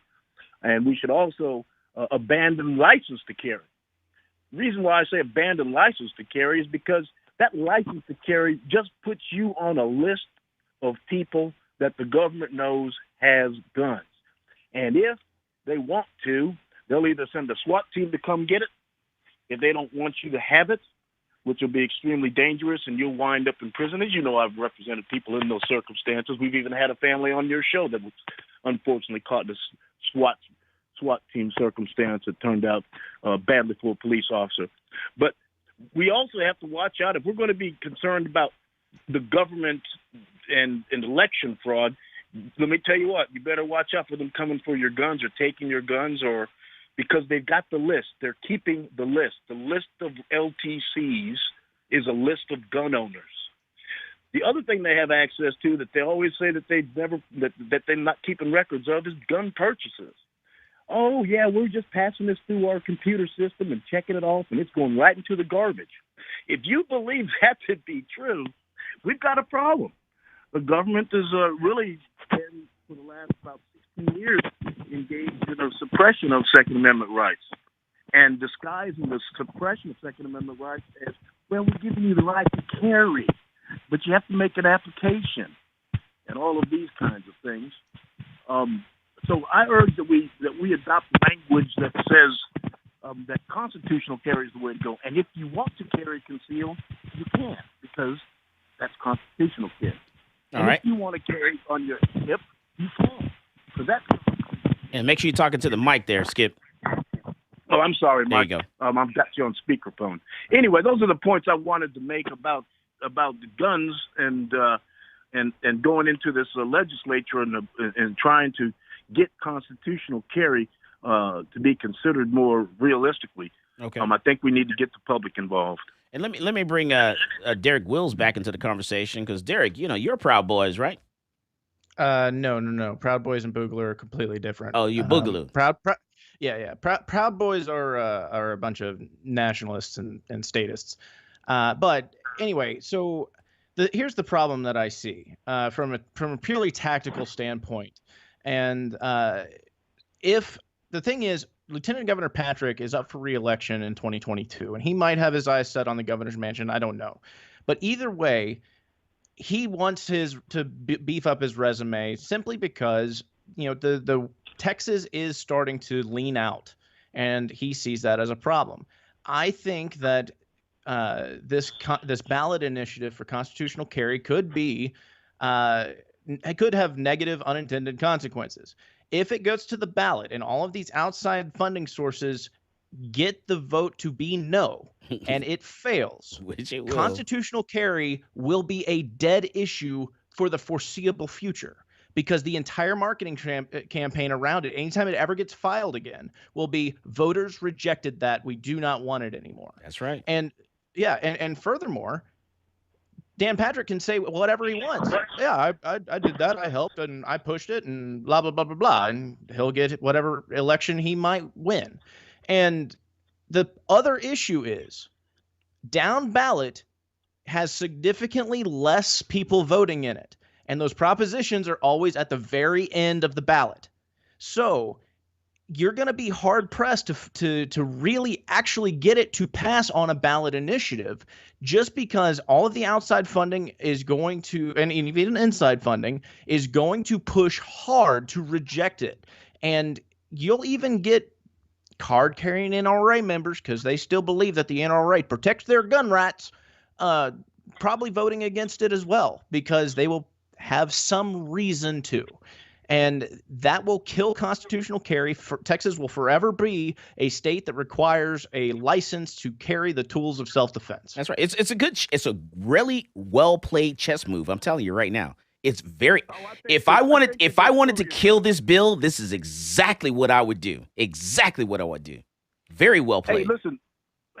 And we should also abandon license to carry. The reason why I say abandon license to carry is because that license to carry just puts you on a list of people that the government knows has guns. And if they want to, they'll either send a SWAT team to come get it. If they don't want you to have it, which will be extremely dangerous, and you'll wind up in prison. As you know, I've represented people in those circumstances. We've even had a family on your show that was unfortunately caught in a SWAT team circumstance that turned out badly for a police officer. But we also have to watch out if we're going to be concerned about the government and election fraud. Let me tell you what, you better watch out for them coming for your guns or taking your guns, or because they've got the list. They're keeping the list. The list of LTCs is a list of gun owners. The other thing they have access to that they always say that that they're not keeping records of is gun purchases. Oh, yeah, we're just passing this through our computer system and checking it off, and it's going right into the garbage. If you believe that to be true, we've got a problem. The government has really been, for the last about 16 years, engaged in a suppression of Second Amendment rights and disguising the suppression of Second Amendment rights as, well, we're giving you the right to carry, but you have to make an application and all of these kinds of things. So I urge that we adopt language that says that constitutional carry is the way to go. And if you want to carry concealed, you can, because that's constitutional carry. All right. If you want to carry on your hip, you can. So that's. And make sure you're talking to the mic there, Skip. Oh, I'm sorry, Mike. There you go. I've got you on speakerphone. Anyway, those are the points I wanted to make about the guns and going into this legislature and trying to get constitutional carry to be considered more realistically. Okay. I think we need to get the public involved. And let me bring Derek Wills back into the conversation, because Derek, you're Proud Boys, right? No. Proud Boys and Boogaloo are completely different. Oh, you Boogaloo. Yeah. Proud Boys are a bunch of nationalists and statists. But anyway, so here's the problem that I see from a purely tactical standpoint. And if the thing is, Lieutenant Governor Patrick is up for re-election in 2022, and he might have his eyes set on the governor's mansion. I don't know. But either way, he wants to beef up his resume simply because, the Texas is starting to lean out, and he sees that as a problem. I think that this ballot initiative for constitutional carry could have negative unintended consequences. if it goes to the ballot and all of these outside funding sources get the vote to be no, and it fails, which it will, constitutional carry will be a dead issue for the foreseeable future, because the entire marketing campaign around it, anytime it ever gets filed again, will be voters rejected that. We do not want it anymore. That's right. And yeah, and furthermore, Dan Patrick can say whatever he wants. Yeah, I did that. I helped and I pushed it and blah, blah, blah, blah, blah. And he'll get whatever election he might win. And the other issue is down ballot has significantly less people voting in it. And those propositions are always at the very end of the ballot. So you're going to be hard pressed to really actually get it to pass on a ballot initiative, just because all of the outside funding is going to, and even inside funding is going to push hard to reject it. And you'll even get card carrying NRA members, because they still believe that the NRA protects their gun rights, probably voting against it as well, because they will have some reason to. And that will kill constitutional carry. Texas will forever be a state that requires a license to carry the tools of self-defense. That's right. It's a really well played chess move. I'm telling you right now. It's very. If I wanted to kill this bill, this is exactly what I would do. Exactly what I would do. Very well played. Hey, listen.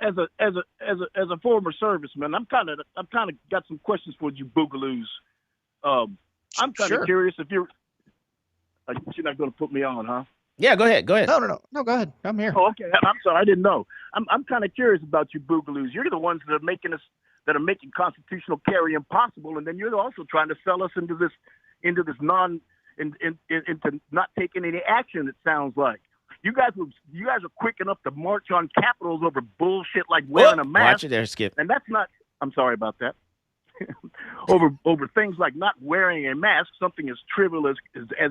As a former serviceman, I'm kind of got some questions for you, boogaloos. I'm kind of curious if you're not going to put me on, huh? Yeah, go ahead. No, go ahead. I'm here. Oh, okay. I'm sorry, I didn't know. I'm kind of curious about you, boogaloos. You're the ones that are making constitutional carry impossible, and then you're also trying to sell us into into not taking any action. It sounds like you guys are quick enough to march on capitals over bullshit like wearing a mask. Watch it there, Skip. And that's not. I'm sorry about that. over things like not wearing a mask, something as trivial as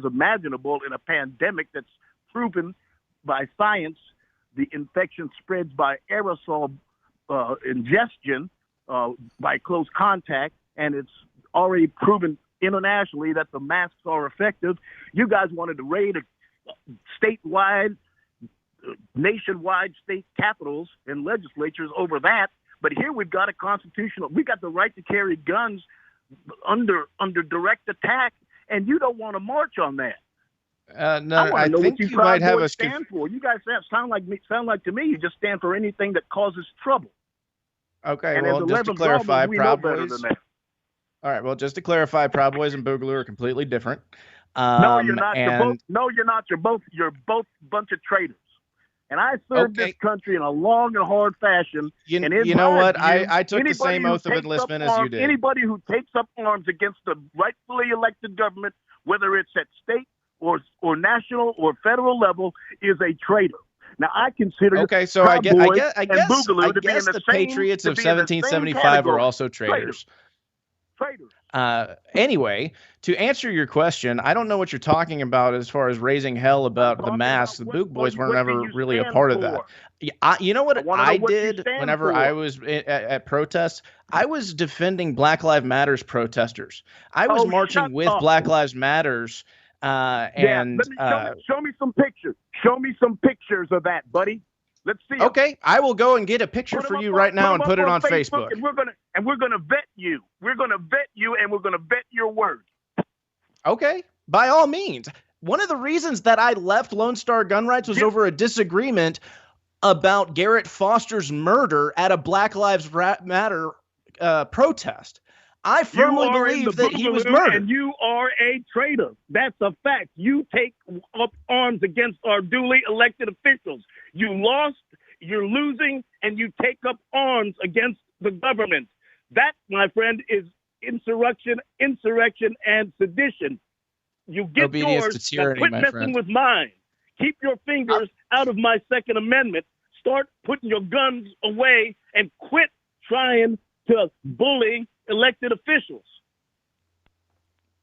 imaginable in a pandemic that's proven by science. The infection spreads by aerosol ingestion, by close contact, and it's already proven internationally that the masks are effective. You guys wanted to raid statewide, nationwide state capitals and legislatures over that. But here we've got we got the right to carry guns under direct attack, and you don't want to march on that. No, I think you might have a stand for. You guys sound like to me you just stand for anything that causes trouble. Okay, and well, just to clarify, Proud Boys. All right, well, just to clarify, Proud Boys and Boogaloo are completely different. No, you're not. You're not. You're both a bunch of traitors. And I served this country in a long and hard fashion. You know what? I took the same oath of enlistment as you did. Anybody who takes up arms against the rightfully elected government, whether it's at state or national or federal level, is a traitor. Now, I consider so I guess Boogaloo to be in the Patriots of 1775 were also traitors. Traitors. Anyway, to answer your question, I don't know what you're talking about as far as raising hell about the masks. The Boog Boys weren't ever really a part of that. You know what I did whenever I was at protests? I was defending Black Lives Matters protesters. I was marching with Black Lives Matters. Show me some pictures. Show me some pictures of that, buddy. Let's see. Okay, I will go and get a picture for you right now and put it on Facebook. And we're gonna vet you. We're gonna vet you, and we're gonna vet your word. Okay, by all means. One of the reasons that I left Lone Star Gun Rights was over a disagreement about Garrett Foster's murder at a Black Lives Matter protest. I firmly believe that he was murdered. And you are a traitor. That's a fact. You take up arms against our duly elected officials. You lost, you're losing, and you take up arms against the government. That, my friend, is insurrection, and sedition. You get obedience yours, to tyranny, quit messing with mine. Keep your fingers out of my Second Amendment. Start putting your guns away and quit trying to bully elected officials.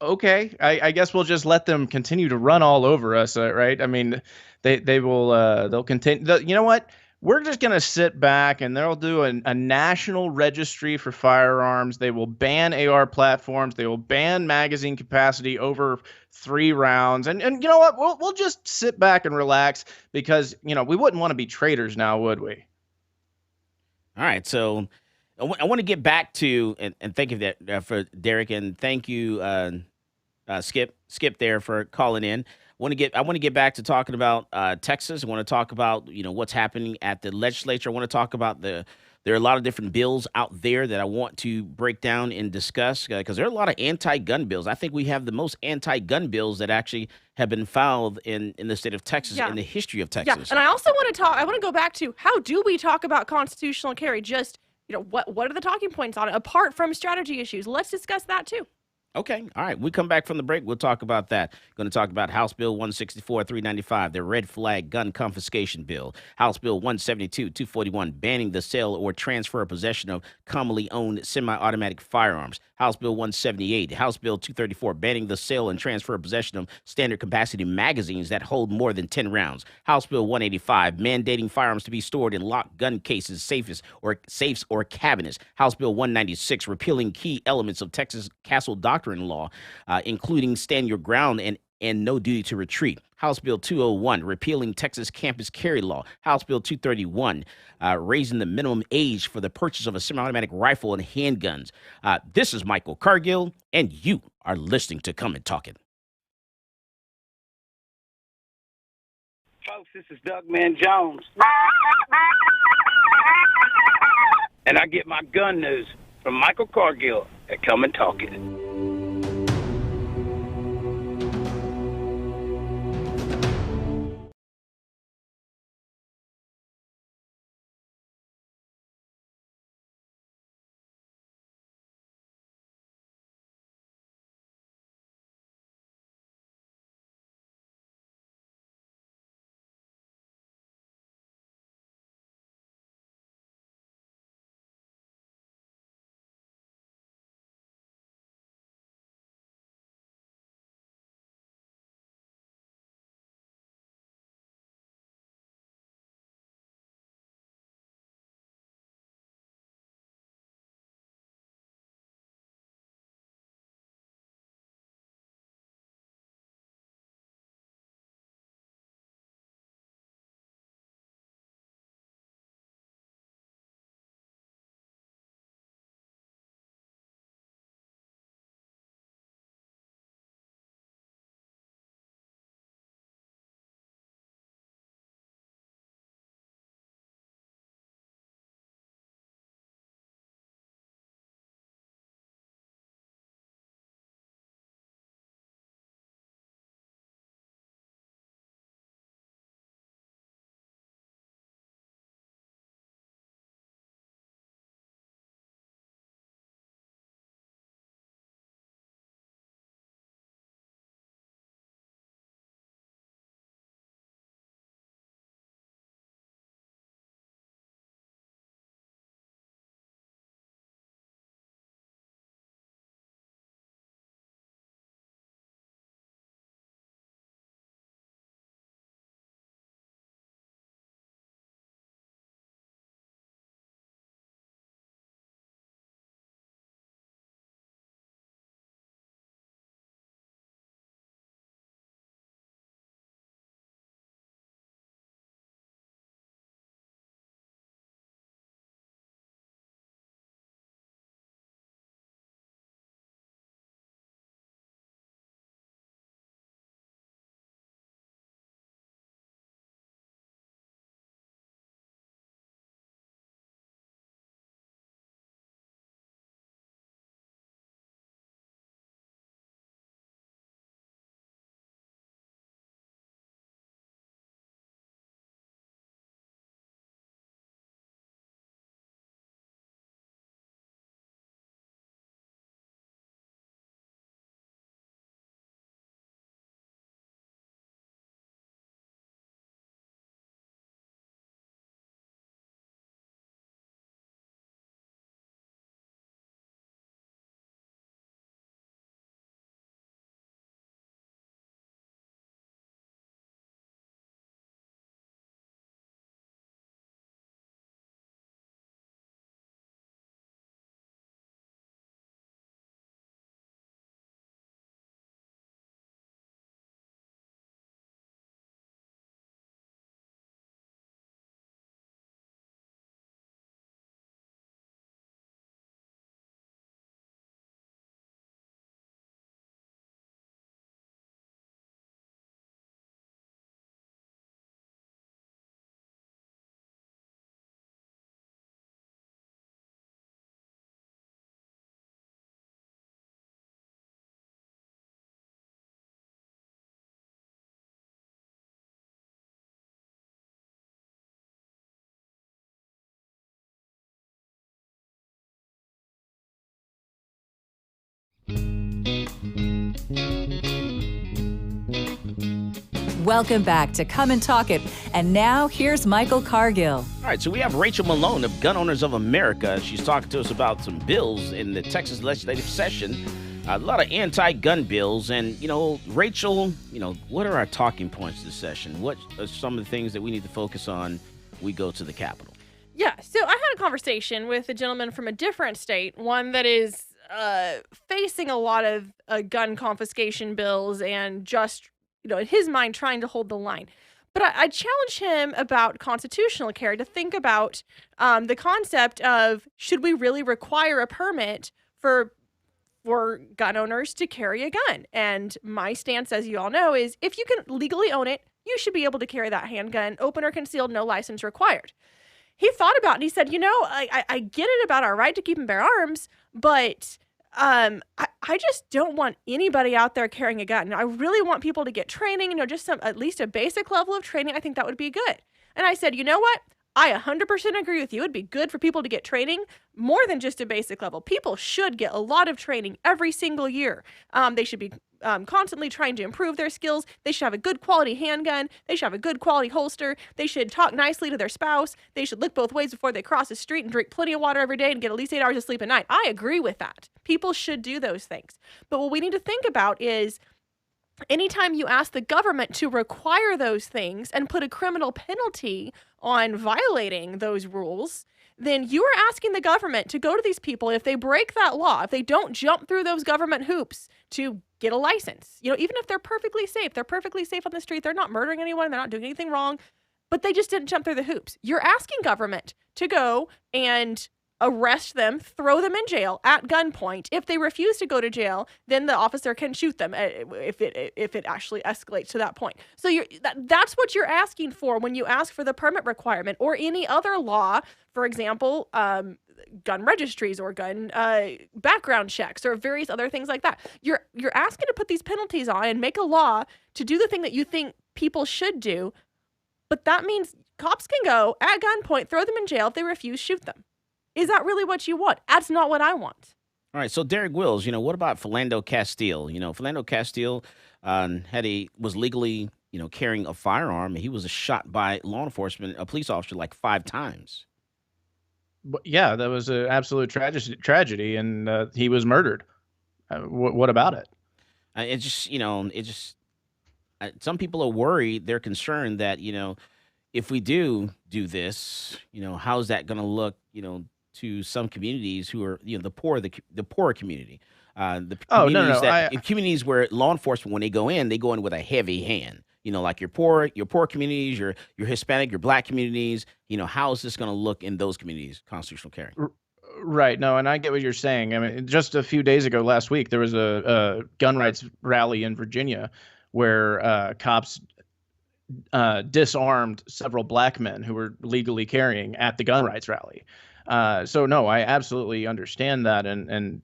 Okay, I guess we'll just let them continue to run all over us, right? I mean, they will they'll continue. You know what? we're just going to sit back and they'll do a national registry for firearms. They will ban AR platforms. They will ban magazine capacity over 3 rounds. And you know what? We'll just sit back and relax because, we wouldn't want to be traitors now, would we? All right. So I want to get back to, and thank you for Derek, and thank you, Skip there for calling in. I want to get back to talking about Texas. I want to talk about what's happening at the legislature. I want to talk about there are a lot of different bills out there that I want to break down and discuss because there are a lot of anti-gun bills. I think we have the most anti-gun bills that actually have been filed in the state of Texas in the history of Texas. Yeah, and I also want to go back to how do we talk about constitutional carry? Just what are the talking points on it apart from strategy issues? Let's discuss that too. Okay. All right. We come back from the break. We'll talk about that. Going to talk about House Bill 164, 395, the red flag gun confiscation bill. House Bill 172, 241, banning the sale or transfer or possession of commonly owned semi-automatic firearms. House Bill 178, House Bill 234, banning the sale and transfer or possession of standard capacity magazines that hold more than 10 rounds. House Bill 185, mandating firearms to be stored in locked gun cases, safes or cabinets. House Bill 196, repealing key elements of Texas Castle Doctrine law, including stand your ground and no duty to retreat. House Bill 201, repealing Texas campus carry law. House Bill 231, raising the minimum age for the purchase of a semi-automatic rifle and handguns. This is Michael Cargill, and you are listening to Come and Talk It. Folks, this is Doug Man Jones. And I get my gun news from Michael Cargill at Come and Talk It. Welcome back to Come and Talk It. And now here's Michael Cargill. All right, so we have Rachel Malone of Gun Owners of America. She's talking to us about some bills in the Texas legislative session. A lot of anti-gun bills. And, Rachel, what are our talking points this session? What are some of the things that we need to focus on when we go to the Capitol? Yeah, so I had a conversation with a gentleman from a different state, one that is facing a lot of gun confiscation bills and just, in his mind, trying to hold the line. But I challenge him about constitutional carry to think about the concept of, should we really require a permit for gun owners to carry a gun? And my stance, as you all know, is if you can legally own it, you should be able to carry that handgun, open or concealed, no license required. He thought about it and he said, I get it about our right to keep and bear arms, but I just don't want anybody out there carrying a gun. I really want people to get training, just at least a basic level of training. I think that would be good. And I said, you know what? I 100% agree with you. It'd be good for people to get training more than just a basic level. People should get a lot of training every single year. They should be constantly trying to improve their skills. They should have a good quality handgun. They should have a good quality holster. They should talk nicely to their spouse. They should look both ways before they cross the street and drink plenty of water every day and get at least 8 hours of sleep at night. I agree with that. People should do those things. But what we need to think about is, anytime you ask the government to require those things and put a criminal penalty on violating those rules, then you are asking the government to go to these people. If they break that law, if they don't jump through those government hoops to get a license, even if they're perfectly safe on the street, they're not murdering anyone, they're not doing anything wrong, but they just didn't jump through the hoops. You're asking government to go and arrest them, throw them in jail at gunpoint. If they refuse to go to jail, then the officer can shoot them if it actually escalates to that point. So that's what you're asking for when you ask for the permit requirement or any other law. For example, gun registries or gun background checks or various other things like that. You're asking to put these penalties on and make a law to do the thing that you think people should do, but that means cops can go at gunpoint, throw them in jail. If they refuse, shoot them. Is that really what you want? That's not what I want. All right, so Derek Wills, what about Philando Castile? Philando Castile was legally, carrying a firearm. He was shot by law enforcement, a police officer, like 5 times. Yeah, that was an absolute tragedy, and he was murdered. What about it? Some people are worried. They're concerned that, if we do this, how's that going to look, to some communities who are, the poorer community. Communities where law enforcement, when they go in with a heavy hand. Like your poor communities, your Hispanic, your Black communities. How is this going to look in those communities? Constitutional carry. Right. No, and I get what you're saying. I mean, just a few days ago, last week, there was a gun rights rally in Virginia where cops disarmed several Black men who were legally carrying at the gun rights rally. So no, I absolutely understand that, and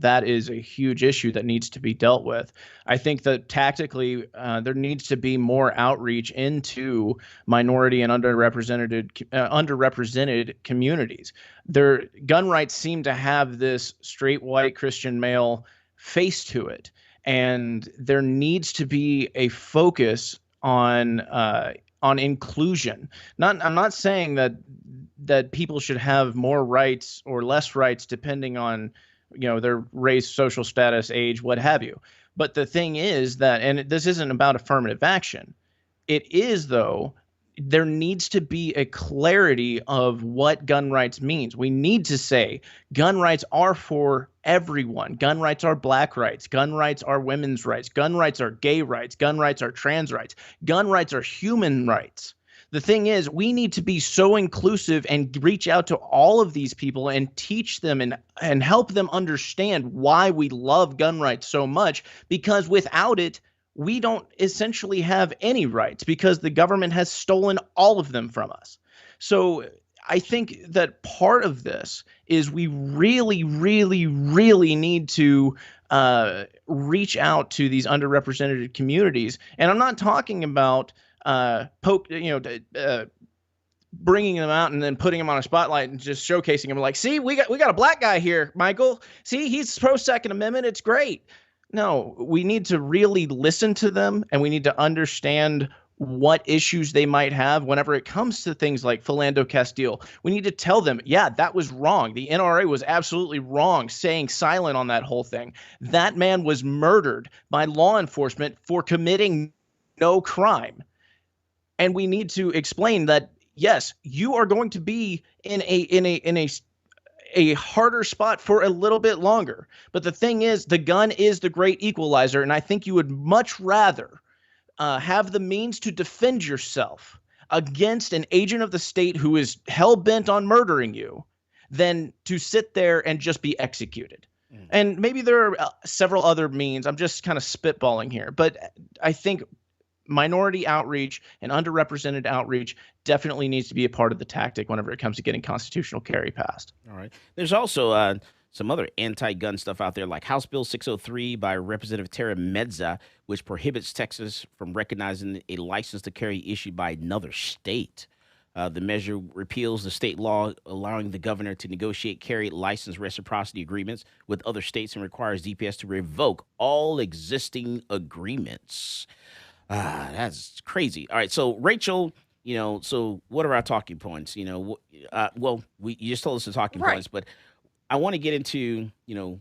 that is a huge issue that needs to be dealt with. I think that tactically, there needs to be more outreach into minority and underrepresented communities. Gun rights seem to have this straight white Christian male face to it, and there needs to be a focus on inclusion. I'm not saying that people should have more rights or less rights depending on, their race, social status, age, what have you. But the thing is that, and this isn't about affirmative action. It is, though, there needs to be a clarity of what gun rights means. We need to say gun rights are for everyone. Gun rights are Black rights. Gun rights are women's rights. Gun rights are gay rights. Gun rights are trans rights. Gun rights are human rights. The thing is, we need to be so inclusive and reach out to all of these people and teach them and help them understand why we love gun rights so much, because without it, we don't essentially have any rights because the government has stolen all of them from us. So I think that part of this is we really, really, really need to reach out to these underrepresented communities. And I'm not talking about bringing them out and then putting them on a spotlight and just showcasing them like, see, we got a Black guy here, Michael. See, he's pro Second Amendment. It's great. No, we need to really listen to them, and we need to understand what issues they might have whenever it comes to things like Philando Castile. We need to tell them, yeah, that was wrong. The NRA was absolutely wrong, staying silent on that whole thing. That man was murdered by law enforcement for committing no crime. And we need to explain that, yes, you are going to be in a harder spot for a little bit longer. But the thing is, the gun is the great equalizer, and I think you would much rather have the means to defend yourself against an agent of the state who is hell-bent on murdering you than to sit there and just be executed. And maybe there are several other means. I'm just kind of spitballing here. But I think minority outreach and underrepresented outreach definitely needs to be a part of the tactic whenever it comes to getting constitutional carry passed. All right. There's also some other anti-gun stuff out there, like House Bill 603 by Representative Tara Mezza, which prohibits Texas from recognizing a license to carry issued by another state. The measure repeals the state law allowing the governor to negotiate carry license reciprocity agreements with other states and requires DPS to revoke all existing agreements. That's crazy. All right. So, Rachel, so what are our talking points? You just told us the talking points, but I want to get into,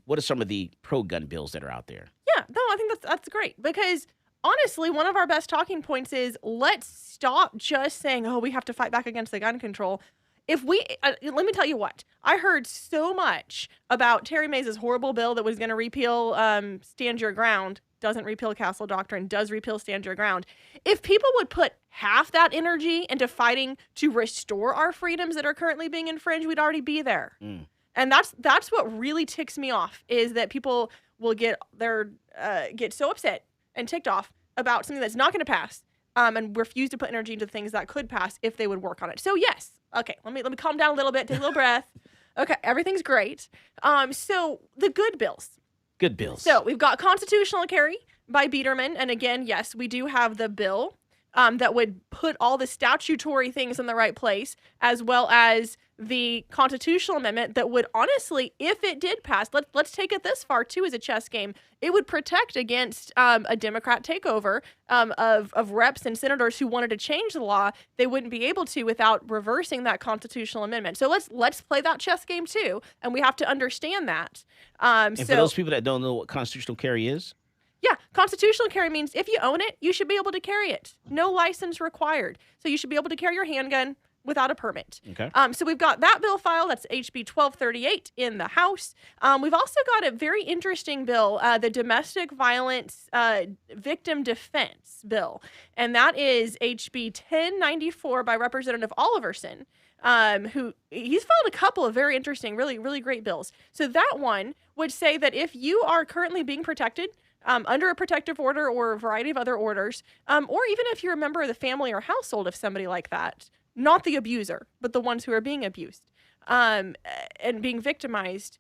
what are some of the pro-gun bills that are out there? Yeah, no, I think that's great because honestly, one of our best talking points is let's stop just saying, oh, we have to fight back against the gun control. If we, let me tell you what, I heard so much about Terry Mays' horrible bill that was going to repeal Stand Your Ground, doesn't repeal Castle Doctrine, does repeal Stand Your Ground. If people would put half that energy into fighting to restore our freedoms that are currently being infringed, we'd already be there. And that's what really ticks me off is that people will get so upset and ticked off about something that's not going to pass and refuse to put energy into things that could pass if they would work on it. So yes, okay, let me calm down a little bit, take a little breath. Okay, everything's great. So the good bills. Good bills. So we've got constitutional carry by Biederman, and again, yes, we do have the bill that would put all the statutory things in the right place, as well as the constitutional amendment that would honestly, if it did pass, let's take it this far too as a chess game, it would protect against a Democrat takeover of reps and senators who wanted to change the law. They wouldn't be able to without reversing that constitutional amendment. So let's play that chess game too, and we have to understand that. And for those people that don't know what constitutional carry is? Yeah, constitutional carry means if you own it, you should be able to carry it. No license required. So you should be able to carry your handgun without a permit. Okay. So we've got that bill filed. That's HB 1238 in the House. We've also got a very interesting bill, the Domestic Violence Victim Defense Bill. And that is HB 1094 by Representative Oliverson, who he's filed a couple of very interesting, really, really great bills. So that one would say that if you are currently being protected under a protective order or a variety of other orders, or even if you're a member of the family or household of somebody like that, not the abuser, but the ones who are being abused and being victimized,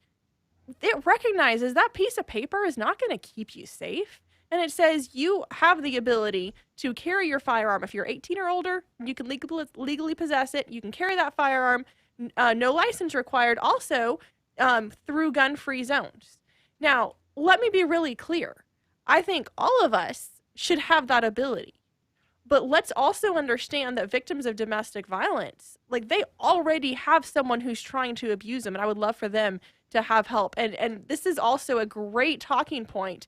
it recognizes that piece of paper is not going to keep you safe. And it says you have the ability to carry your firearm. If you're 18 or older, you can legally possess it. You can carry that firearm, no license required, also through gun-free zones. Now, let me be really clear. I think all of us should have that ability. But let's also understand that victims of domestic violence, like they already have someone who's trying to abuse them, and I would love for them to have help. And this is also a great talking point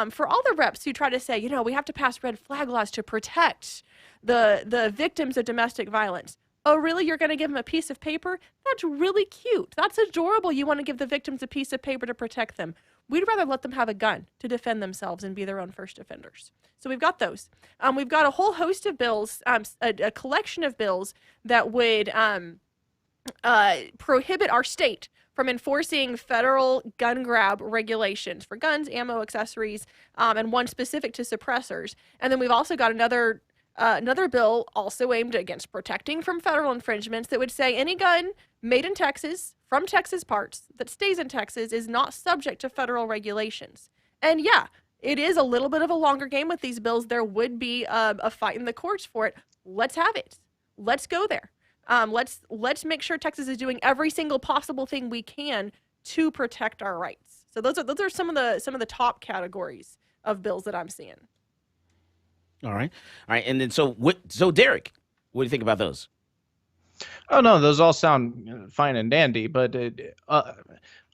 for all the reps who try to say, we have to pass red flag laws to protect the victims of domestic violence. Oh, really? You're going to give them a piece of paper? That's really cute. That's adorable. You want to give the victims a piece of paper to protect them. We'd rather let them have a gun to defend themselves and be their own first offenders. So we've got those. We've got a whole host of bills, a collection of bills that would prohibit our state from enforcing federal gun grab regulations for guns, ammo, accessories, and one specific to suppressors. And then we've also got another bill also aimed against protecting from federal infringements that would say any gun made in Texas from Texas parts that stays in Texas is not subject to federal regulations. And yeah, it is a little bit of a longer game with these bills. There would be a fight in the courts for it. Let's have it. Let's go there. Let's make sure Texas is doing every single possible thing we can to protect our rights. So those are some of the top categories of bills that I'm seeing. All right, and then so Derek, what do you think about those? Oh no, those all sound fine and dandy, but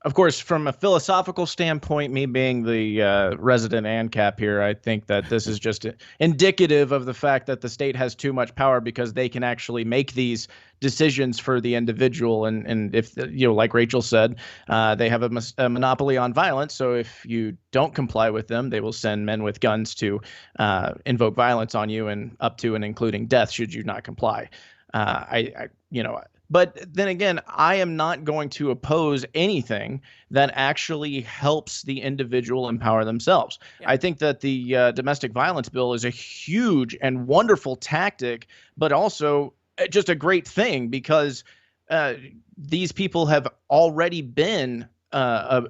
of course, from a philosophical standpoint, me being the resident ANCAP here, I think that this is just indicative of the fact that the state has too much power because they can actually make these decisions for the individual. And if, like Rachel said, they have a monopoly on violence. So if you don't comply with them, they will send men with guns to invoke violence on you and up to and including death should you not comply. But then again, I am not going to oppose anything that actually helps the individual empower themselves. Yeah. I think that the domestic violence bill is a huge and wonderful tactic, but also just a great thing because these people have already been a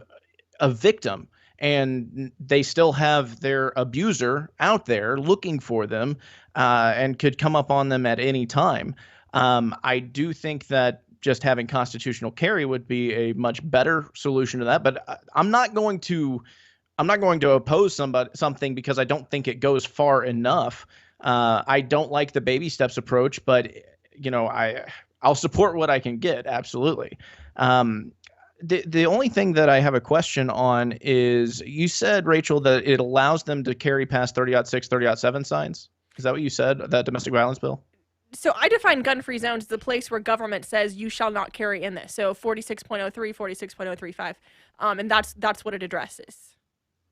victim. And they still have their abuser out there looking for them and could come up on them at any time. I do think that just having constitutional carry would be a much better solution to that. But I'm not going to oppose something because I don't think it goes far enough. I don't like the baby steps approach, but I'll support what I can get. Absolutely. The only thing that I have a question on is you said, Rachel, that it allows them to carry past 30.6, 30.7 signs. Is that what you said, that domestic violence bill? So I define gun-free zones as the place where government says you shall not carry in this. So 46.03, 46.035, and that's what it addresses.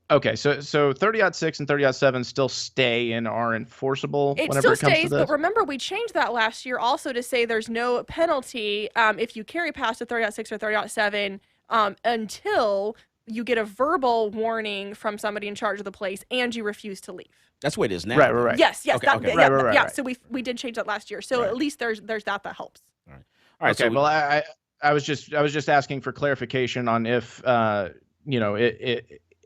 Okay, so 30.6 and 30.7 still stay and are enforceable whenever it comes to this? It still stays, but remember we changed that last year also to say there's no penalty if you carry past a 30.6 or 30.7 until you get a verbal warning from somebody in charge of the place and you refuse to leave. That's what it is now. Right. Yes. Okay. Right. So we did change that last year. So at least there's that helps. All right. Okay. Well, I was just asking for clarification on if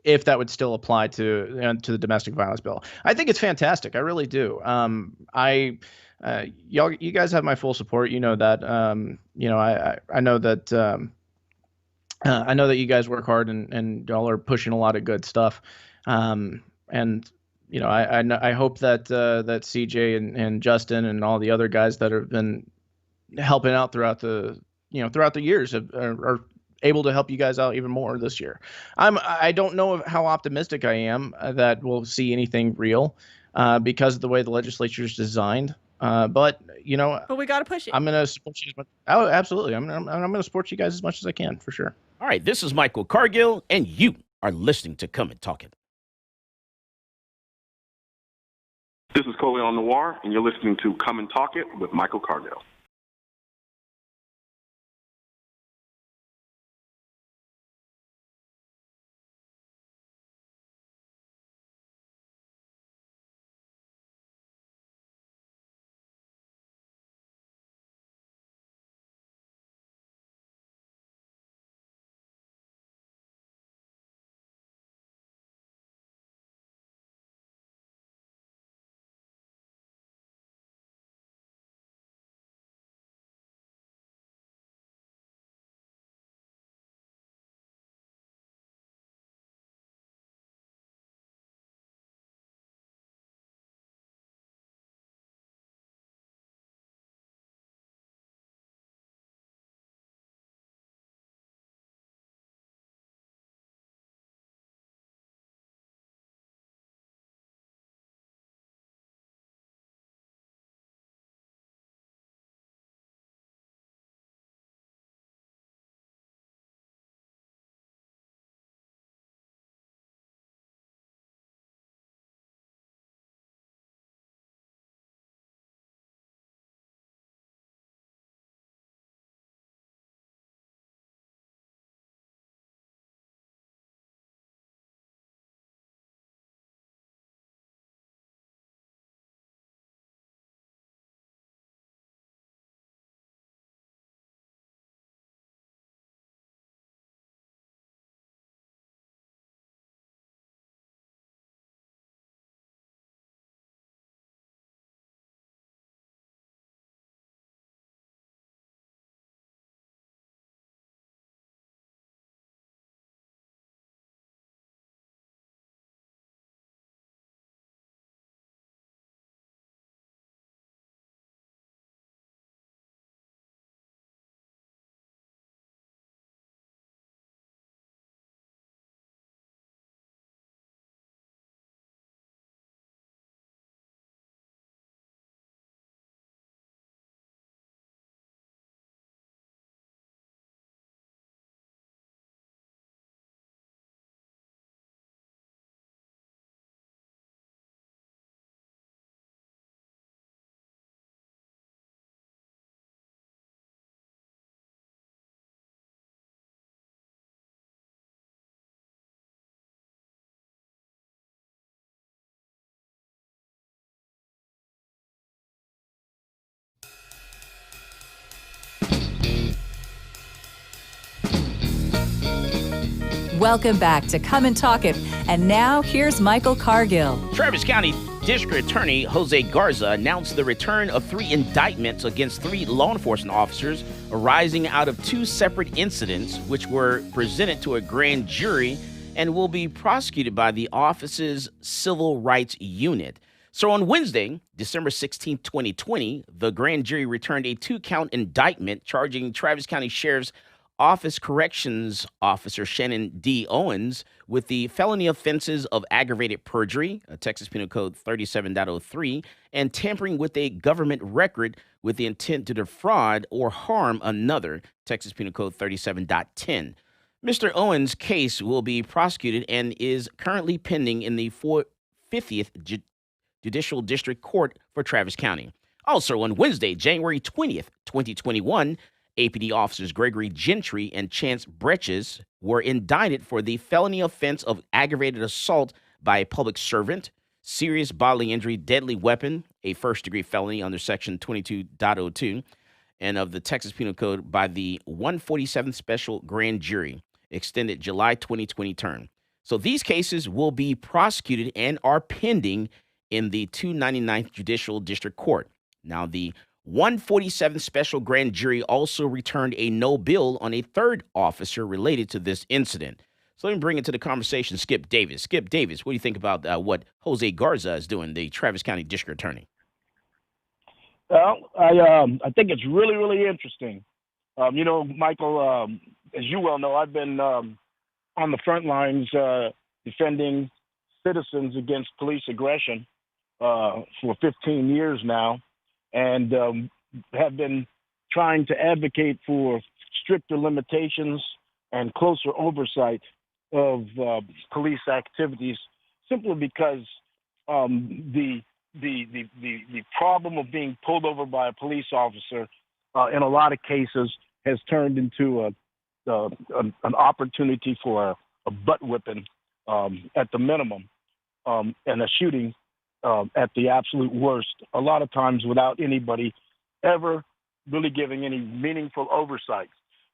if that would still apply to the domestic violence bill. I think it's fantastic. I really do. You guys have my full support. You know that. I know that. I know that you guys work hard and y'all are pushing a lot of good stuff. I hope that that CJ and Justin and all the other guys that have been helping out throughout the years are able to help you guys out even more this year. I don't know how optimistic I am that we'll see anything real because of the way the legislature is designed. But we got to push it. I'm going to support you as much. Oh, absolutely. I'm going to support you guys as much as I can for sure. All right. This is Michael Cargill, and you are listening to Come and Talk It. This is Coley on Noir, and you're listening to Come and Talk It with Michael Cargill. Welcome back to Come and Talk It. And now here's Michael Cargill. Travis County District Attorney Jose Garza announced the return of 3 indictments against 3 law enforcement officers arising out of 2 separate incidents, which were presented to a grand jury and will be prosecuted by the office's Civil Rights Unit. So on Wednesday, December 16, 2020, the grand jury returned a 2-count indictment charging Travis County Sheriff's Office Corrections Officer Shannon D. Owens with the felony offenses of aggravated perjury, Texas Penal Code 37.03, and tampering with a government record with the intent to defraud or harm another, Texas Penal Code 37.10. Mr. Owens' case will be prosecuted and is currently pending in the 50th Judicial District Court for Travis County. Also on Wednesday, January 20th, 2021, APD officers Gregory Gentry and Chance Bretches were indicted for the felony offense of aggravated assault by a public servant, serious bodily injury, deadly weapon, a first-degree felony under Section 22.02, and of the Texas Penal Code by the 147th Special Grand Jury, extended July 2020 term. So these cases will be prosecuted and are pending in the 299th Judicial District Court. Now, the 147th Special Grand Jury also returned a no bill on a 3rd officer related to this incident. So let me bring into the conversation Skip Davis. Skip Davis, what do you think about what Jose Garza is doing, the Travis County District Attorney? Well, I think it's really, really interesting. Michael, as you well know, I've been on the front lines defending citizens against police aggression for 15 years now, and have been trying to advocate for stricter limitations and closer oversight of police activities, simply because the problem of being pulled over by a police officer in a lot of cases has turned into an opportunity for a butt whipping at the minimum, and a shooting at the absolute worst, a lot of times without anybody ever really giving any meaningful oversight.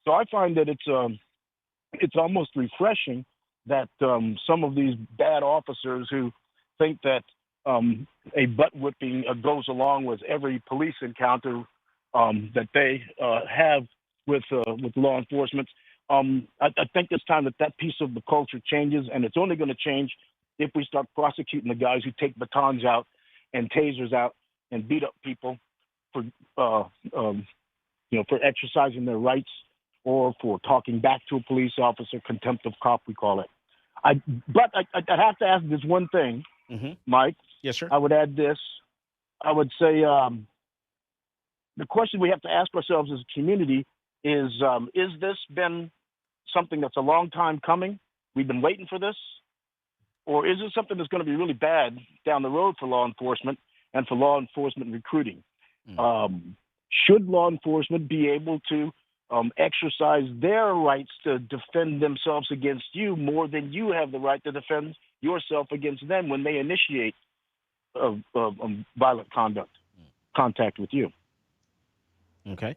So I find that it's almost refreshing that some of these bad officers who think that a butt whipping goes along with every police encounter that they have with law enforcement, I think it's time that piece of the culture changes, and it's only going to change if we start prosecuting the guys who take batons out and tasers out and beat up people for exercising their rights or for talking back to a police officer, contempt of cop, we call it. But I'd have to ask this one thing, Mike. Yes, sir. I would add this. I would say the question we have to ask ourselves as a community is this been something that's a long time coming? We've been waiting for this? Or is it something that's going to be really bad down the road for law enforcement and for law enforcement recruiting? Should law enforcement be able to exercise their rights to defend themselves against you more than you have the right to defend yourself against them when they initiate violent contact with you? Okay.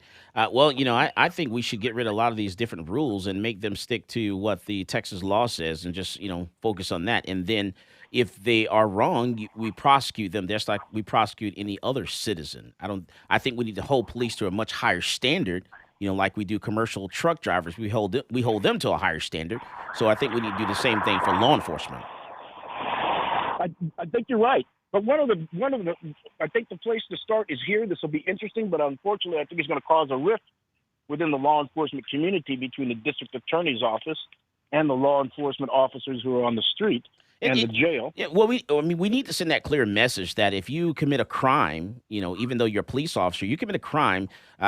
Well, I think we should get rid of a lot of these different rules and make them stick to what the Texas law says and just, focus on that. And then if they are wrong, we prosecute them just like we prosecute any other citizen. I think we need to hold police to a much higher standard, like we do commercial truck drivers. We hold them to a higher standard. So I think we need to do the same thing for law enforcement. I think you're right. But one of the, I think the place to start is here. This will be interesting, but unfortunately, I think it's going to cause a rift within the law enforcement community between the district attorney's office and the law enforcement officers who are on the street and the jail. Yeah, well, we need to send that clear message that if you commit a crime, even though you're a police officer, you commit a crime,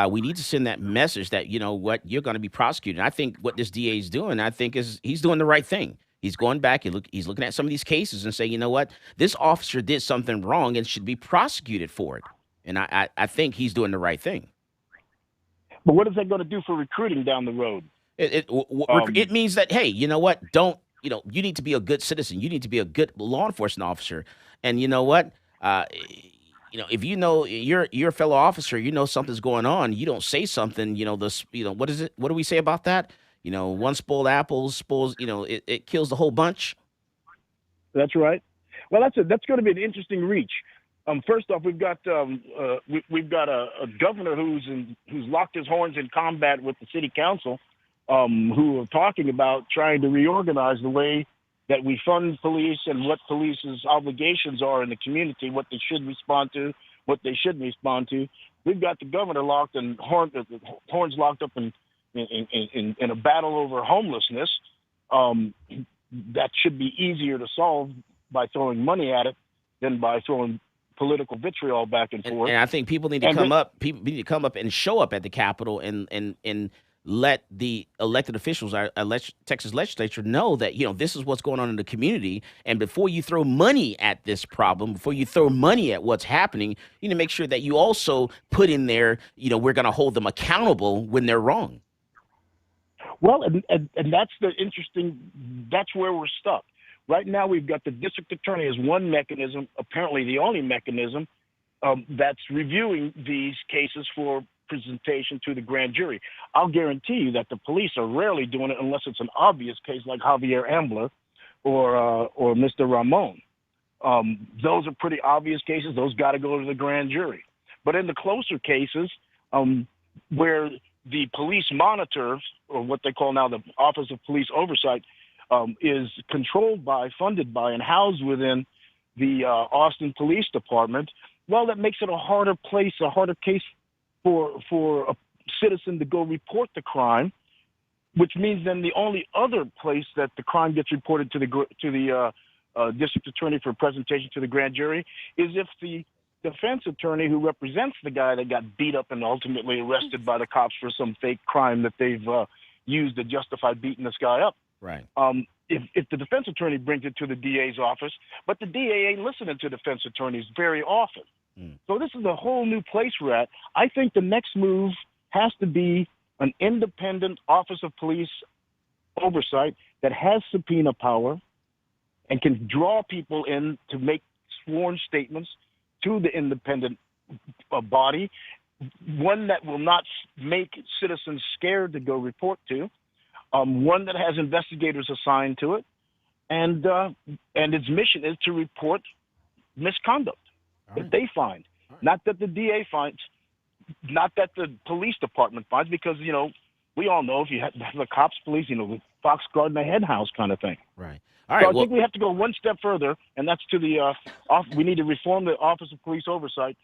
we need to send that message that, what, you're going to be prosecuted. And I think what this DA is doing, I think he's doing the right thing. He's going back and he's looking at some of these cases and saying, you know what, this officer did something wrong and should be prosecuted for it. And I think he's doing the right thing. But what is that going to do for recruiting down the road? It means that, hey, you know what, you need to be a good citizen. You need to be a good law enforcement officer. And you know what, if you're a fellow officer, something's going on, you don't say something, what is it? What do we say about that? One spoiled apple spoils, it kills the whole bunch. That's right. Well, that's going to be an interesting reach. First off, we've got a governor who's locked his horns in combat with the city council, who are talking about trying to reorganize the way that we fund police and what police's obligations are in the community, what they should respond to, what they shouldn't respond to. We've got the governor locked and horns locked up in a battle over homelessness. That should be easier to solve by throwing money at it than by throwing political vitriol back and forth. And I think people need to come up. People need to come up and show up at the Capitol and let the elected officials, our Texas legislature, know that this is what's going on in the community. And before you throw money at this problem, before you throw money at what's happening, you need to make sure that you also put in there, we're going to hold them accountable when they're wrong. Well, and that's that's where we're stuck. Right now, we've got the district attorney as one mechanism, apparently the only mechanism, that's reviewing these cases for presentation to the grand jury. I'll guarantee you that the police are rarely doing it unless it's an obvious case like Javier Ambler or Mr. Ramon. Those are pretty obvious cases. Those got to go to the grand jury. But in the closer cases, where the police monitors, or what they call now the Office of Police Oversight, is controlled by, funded by, and housed within the Austin Police Department, well, that makes it a harder case for a citizen to go report the crime, which means then the only other place that the crime gets reported to the district attorney for presentation to the grand jury is if the defense attorney who represents the guy that got beat up and ultimately arrested by the cops for some fake crime that they've used to justify beating this guy up. Right. If the defense attorney brings it to the DA's office, but the DA ain't listening to defense attorneys very often. So this is a whole new place we're at. I think the next move has to be an independent Office of Police Oversight that has subpoena power and can draw people in to make sworn statements to the independent body, one that will not make citizens scared to go report to, one that has investigators assigned to it, and its mission is to report misconduct that they find, not that the DA finds, not that the police department finds, because, we all know if you have the cops police, with fox guarding a hen house kind of thing. Right. All right. So I think we have to go one step further, and that's to the we need to reform the Office of Police Oversight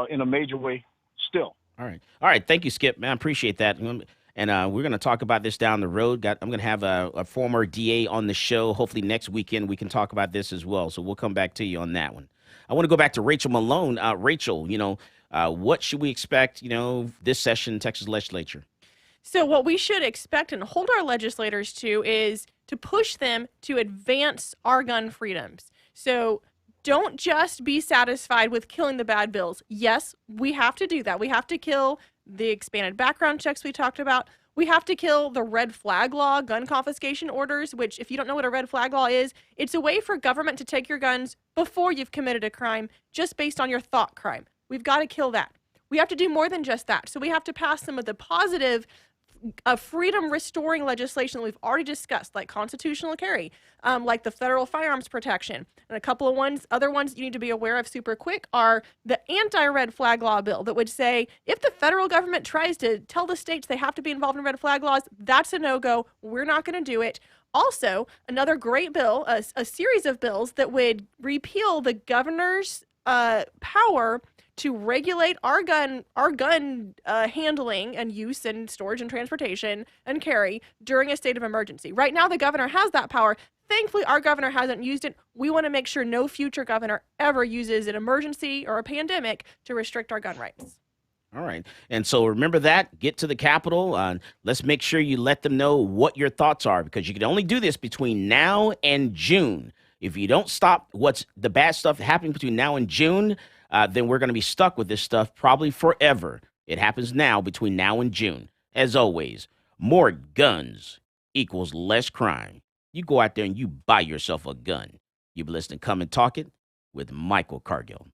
in a major way still. All right. Thank you, Skip, man. I appreciate that. And we're going to talk about this down the road. I'm going to have a former DA on the show. Hopefully next weekend we can talk about this as well. So we'll come back to you on that one. I want to go back to Rachel Malone. Rachel, what should we expect, this session in Texas legislature? So what we should expect and hold our legislators to is to push them to advance our gun freedoms. So don't just be satisfied with killing the bad bills. Yes, we have to do that. We have to kill the expanded background checks we talked about. We have to kill the red flag law, gun confiscation orders, which, if you don't know what a red flag law is, it's a way for government to take your guns before you've committed a crime, just based on your thought crime. We've got to kill that. We have to do more than just that. So we have to pass some of the positive freedom restoring legislation that we've already discussed, like constitutional carry, like the federal firearms protection, and a couple of other ones you need to be aware of super quick are the anti-red flag law bill that would say if the federal government tries to tell the states they have to be involved in red flag laws, that's a no-go. We're not going to do it. Also, another great bill, a series of bills that would repeal the governor's power to regulate our gun handling and use and storage and transportation and carry during a state of emergency. Right now, the governor has that power. Thankfully, our governor hasn't used it. We want to make sure no future governor ever uses an emergency or a pandemic to restrict our gun rights. All right. And so remember that. Get to the Capitol. Let's make sure you let them know what your thoughts are, because you can only do this between now and June. If you don't stop what's the bad stuff happening between now and June, then we're going to be stuck with this stuff probably forever. It happens now between now and June. As always, more guns equals less crime. You go out there and you buy yourself a gun. You've been listening to Come and Talk It with Michael Cargill.